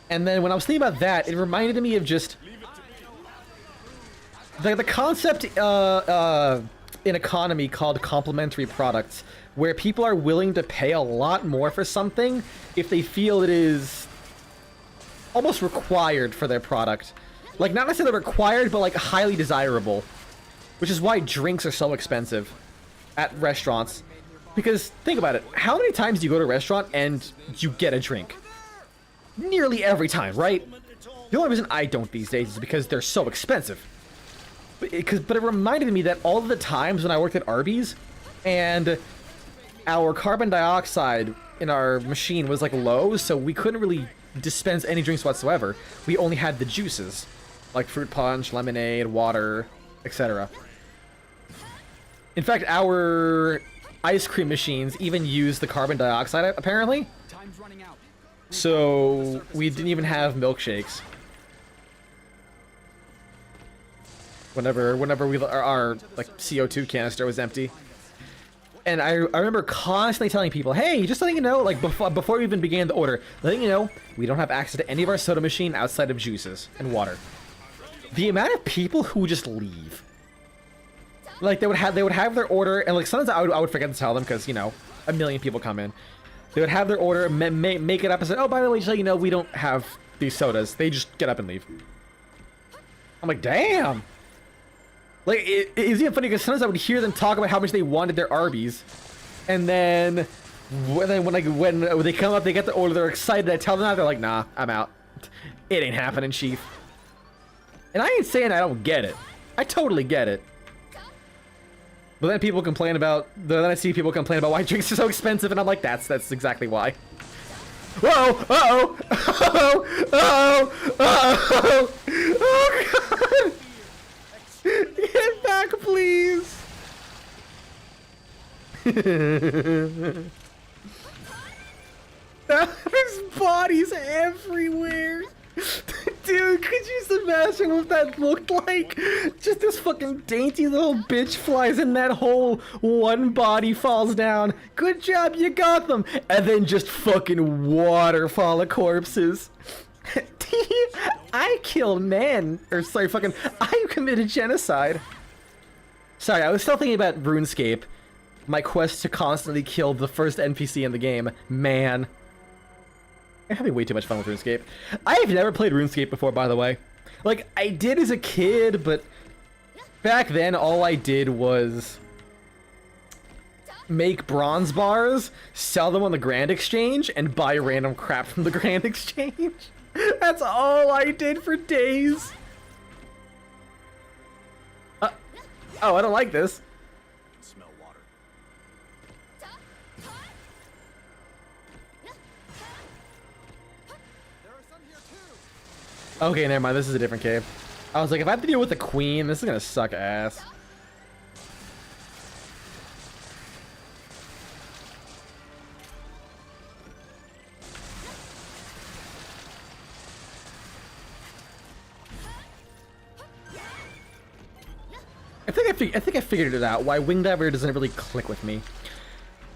And then when I was thinking about that, it reminded me of just the concept in economy called complementary products, where people are willing to pay a lot more for something if they feel it is almost required for their product. Like, not necessarily required, but like highly desirable. Which is why drinks are so expensive at restaurants. Because think about it, how many times do you go to a restaurant and you get a drink? Nearly every time, right? The only reason I don't these days is because they're so expensive. But it reminded me that all of the times when I worked at Arby's and our carbon dioxide in our machine was like low, so we couldn't really dispense any drinks whatsoever. We only had the juices, like fruit punch, lemonade, water, etc. In fact, our ice cream machines even use the carbon dioxide, apparently. Time's running out. So we didn't even have milkshakes. Whenever our like CO2 canister was empty. And I remember constantly telling people, hey, just letting you know, like before we even began the order, letting you know, we don't have access to any of our soda machine outside of juices and water. The amount of people who just leave. Like they would have their order, and like sometimes I would forget to tell them because, you know, a million people come in. They would have their order, make it up, and say, oh, by the way, just so you know, we don't have these sodas. They just get up and leave. I'm like, damn. Like, it's even funny because sometimes I would hear them talk about how much they wanted their Arby's, and then when they come up, they get the order, they're excited. I tell them that, they're like, nah, I'm out. It ain't happening, chief. And I ain't saying I don't get it. I totally get it. But then people complain about, then I see people complain about why drinks are so expensive, and I'm like, that's exactly why. Whoa! Uh-oh! Uh-oh! Uh-oh! Uh-oh! Oh, God! Get back, please! There's bodies everywhere! Dude, could you imagine what that looked like? Just this fucking dainty little bitch flies in that hole, one body falls down, good job, you got them, and then just fucking waterfall of corpses. I killed men, or sorry, fucking, I committed genocide. Sorry, I was still thinking about RuneScape, my quest to constantly kill the first NPC in the game, man. I'm having way too much fun with RuneScape. I've never played RuneScape before, by the way. Like, I did as a kid, but back then all I did was make bronze bars, sell them on the Grand Exchange, and buy random crap from the Grand Exchange. That's all I did for days. Oh, I don't like this. Smell water. Okay, never mind. This is a different cave. I was like, if I have to deal with the queen, this is gonna suck ass. I think I figured it out why Wing Diver doesn't really click with me.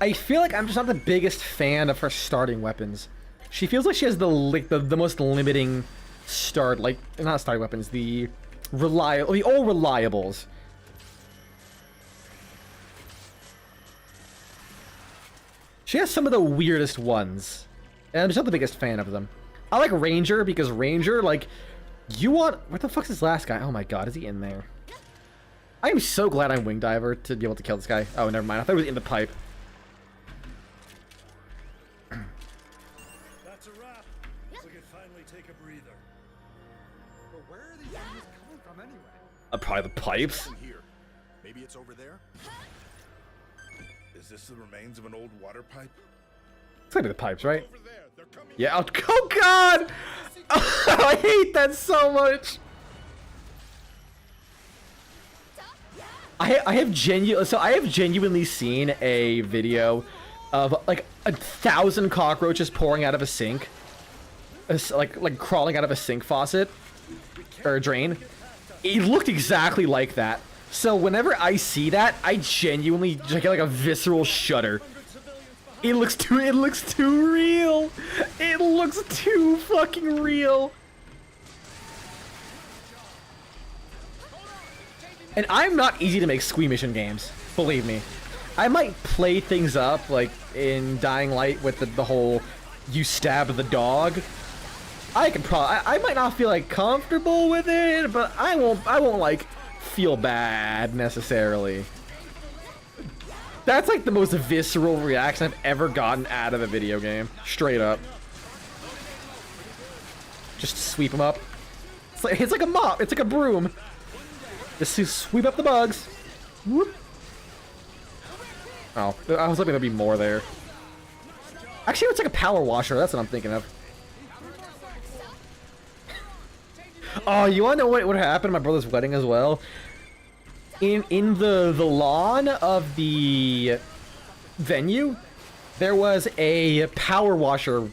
I feel like I'm just not the biggest fan of her starting weapons. She feels like she has the most limiting start, like not starting weapons, the old reliables. She has some of the weirdest ones, and I'm just not the biggest fan of them. I like Ranger because Ranger, like, you want... What the fuck's this last guy? Oh my god, is he in there? I am so glad I'm Wing Diver to be able to kill this guy. Oh, never mind. I thought he was in the pipe. That's a wrap. We can finally take a breather. But where are these enemies coming from anyway? Probably the pipes. Nothing here. Maybe it's over there? Is this the remains of an old water pipe? It's gotta be the pipes, right? Over there. They're coming. Yeah. Oh god! I hate that so much. I have genuinely seen a video of like 1,000 cockroaches pouring out of a sink, like crawling out of a sink faucet or a drain. It looked exactly like that. So whenever I see that, I genuinely just get like a visceral shudder. It looks too real. It looks too fucking real. And I'm not easy to make squeamish in games, believe me. I might play things up, like in Dying Light with the whole you stab the dog. I might not feel like comfortable with it, but I won't like feel bad necessarily. That's like the most visceral reaction I've ever gotten out of a video game, straight up. Just sweep them up. It's like a mop. It's like a broom. Just to sweep up the bugs. Whoop. Oh, I was hoping there'd be more there. Actually, it's like a power washer. That's what I'm thinking of. Oh, you wanna know what happened at my brother's wedding as well? In the lawn of the venue, there was a power washer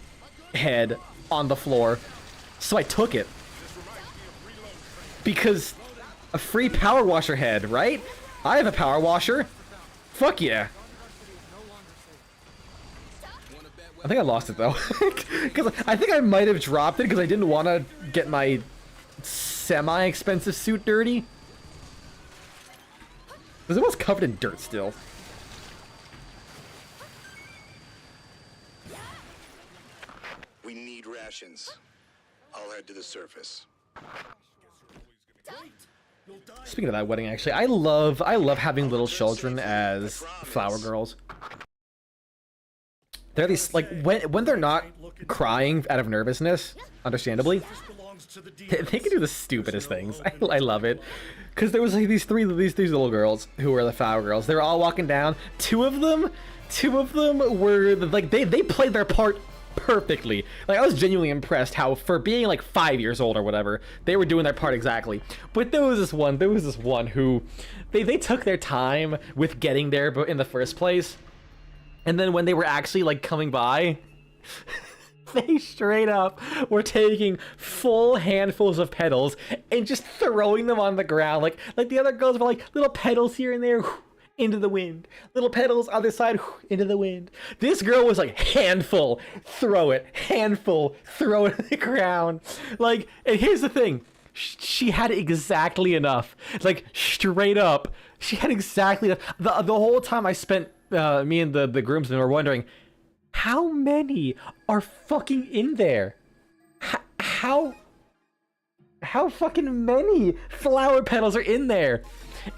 head on the floor, so I took it because a free power washer head, right? I have a power washer. Fuck yeah. I think I lost it though, because I think I might have dropped it because I didn't want to get my semi-expensive suit dirty. Because it was covered in dirt still. We need rations. I'll head to the surface. Speaking of that wedding, actually, I love having little children as flower girls. They're these, like, when they're not crying out of nervousness, understandably, they can do the stupidest things. I love it. Because there was like these three little girls who were the flower girls. They were all walking down. Two of them were like they played their part perfectly. Like, I was genuinely impressed how, for being like 5 years old or whatever, they were doing their part exactly. But there was this one who they took their time with getting there in the first place. And then when they were actually like coming by, they straight up were taking full handfuls of petals and just throwing them on the ground. Like the other girls were like little petals here and there, into the wind. Little petals other side, into the wind. This girl was like handful, throw it, handful, throw it on the ground. Like, and here's the thing. She had exactly enough. Like, straight up, she had exactly enough. The whole time I spent, me and the groomsmen were wondering, how many are fucking in there? How fucking many flower petals are in there?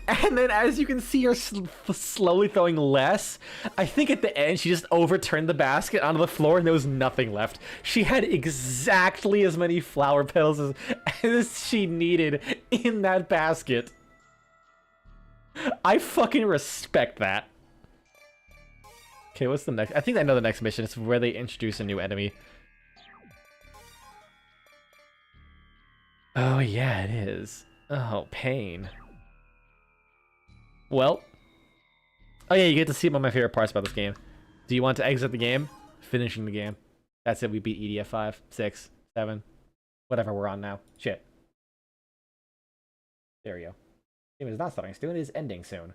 And then, as you can see her slowly throwing less, I think at the end she just overturned the basket onto the floor and there was nothing left. She had exactly as many flower petals as she needed in that basket. I fucking respect that. Okay, what's the next? I think I know the next mission. It's where they introduce a new enemy. Oh, yeah, it is. Oh, pain. Well. Oh, yeah, you get to see one of my favorite parts about this game. Do you want to exit the game? Finishing the game. That's it. We beat EDF 5, 6, 7. Whatever we're on now. Shit. There we go. Game is not starting soon. It is ending soon.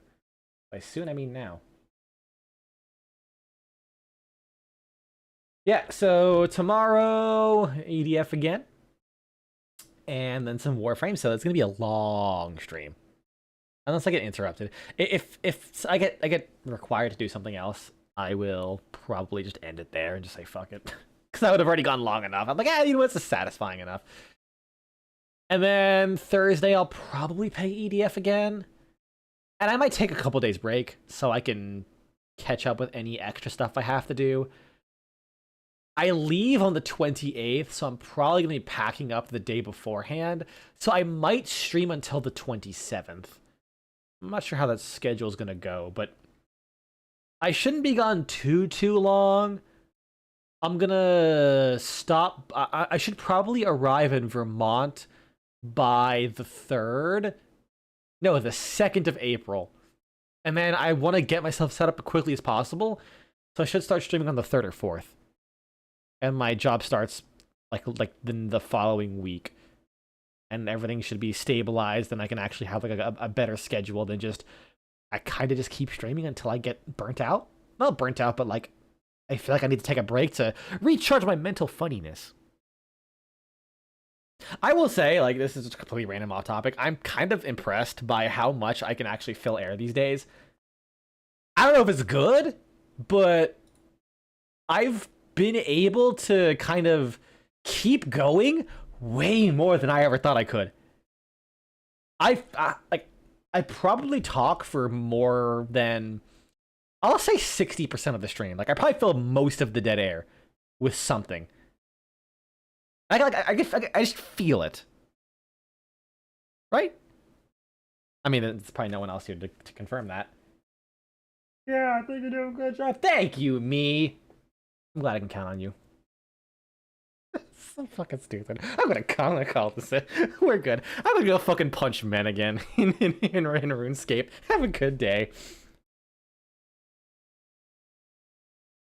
By soon, I mean now. Yeah, so tomorrow, EDF again. And then some Warframe, so it's going to be a long stream. Unless I get interrupted. If I get required to do something else, I will probably just end it there and just say fuck it. Because I would have already gone long enough. I'm like, you know what, it's satisfying enough. And then Thursday, I'll probably play EDF again. And I might take a couple days break so I can catch up with any extra stuff I have to do. I leave on the 28th, so I'm probably going to be packing up the day beforehand. So I might stream until the 27th. I'm not sure how that schedule is going to go, but I shouldn't be gone too long. I'm going to stop. I should probably arrive in Vermont by the 3rd. No, the 2nd of April. And then I want to get myself set up as quickly as possible. So I should start streaming on the 3rd or 4th. And my job starts like the following week. And everything should be stabilized, and I can actually have like a better schedule than just I kind of just keep streaming until I get burnt out. Not burnt out, but like I feel like I need to take a break to recharge my mental funniness. I will say, like, this is just completely random off topic. I'm kind of impressed by how much I can actually fill air these days. I don't know if it's good, but I've been able to kind of keep going way more than I ever thought I could. I probably talk for more than, I'll say 60% of the stream. Like, I probably fill most of the dead air with something. I just feel it. Right? I mean, there's probably no one else here to confirm that. Yeah, I think you're doing a good job. Thank you, me. I'm glad I can count on you. So fucking stupid. I'm gonna call this it. We're good. I'm gonna go fucking punch men again in RuneScape. Have a good day.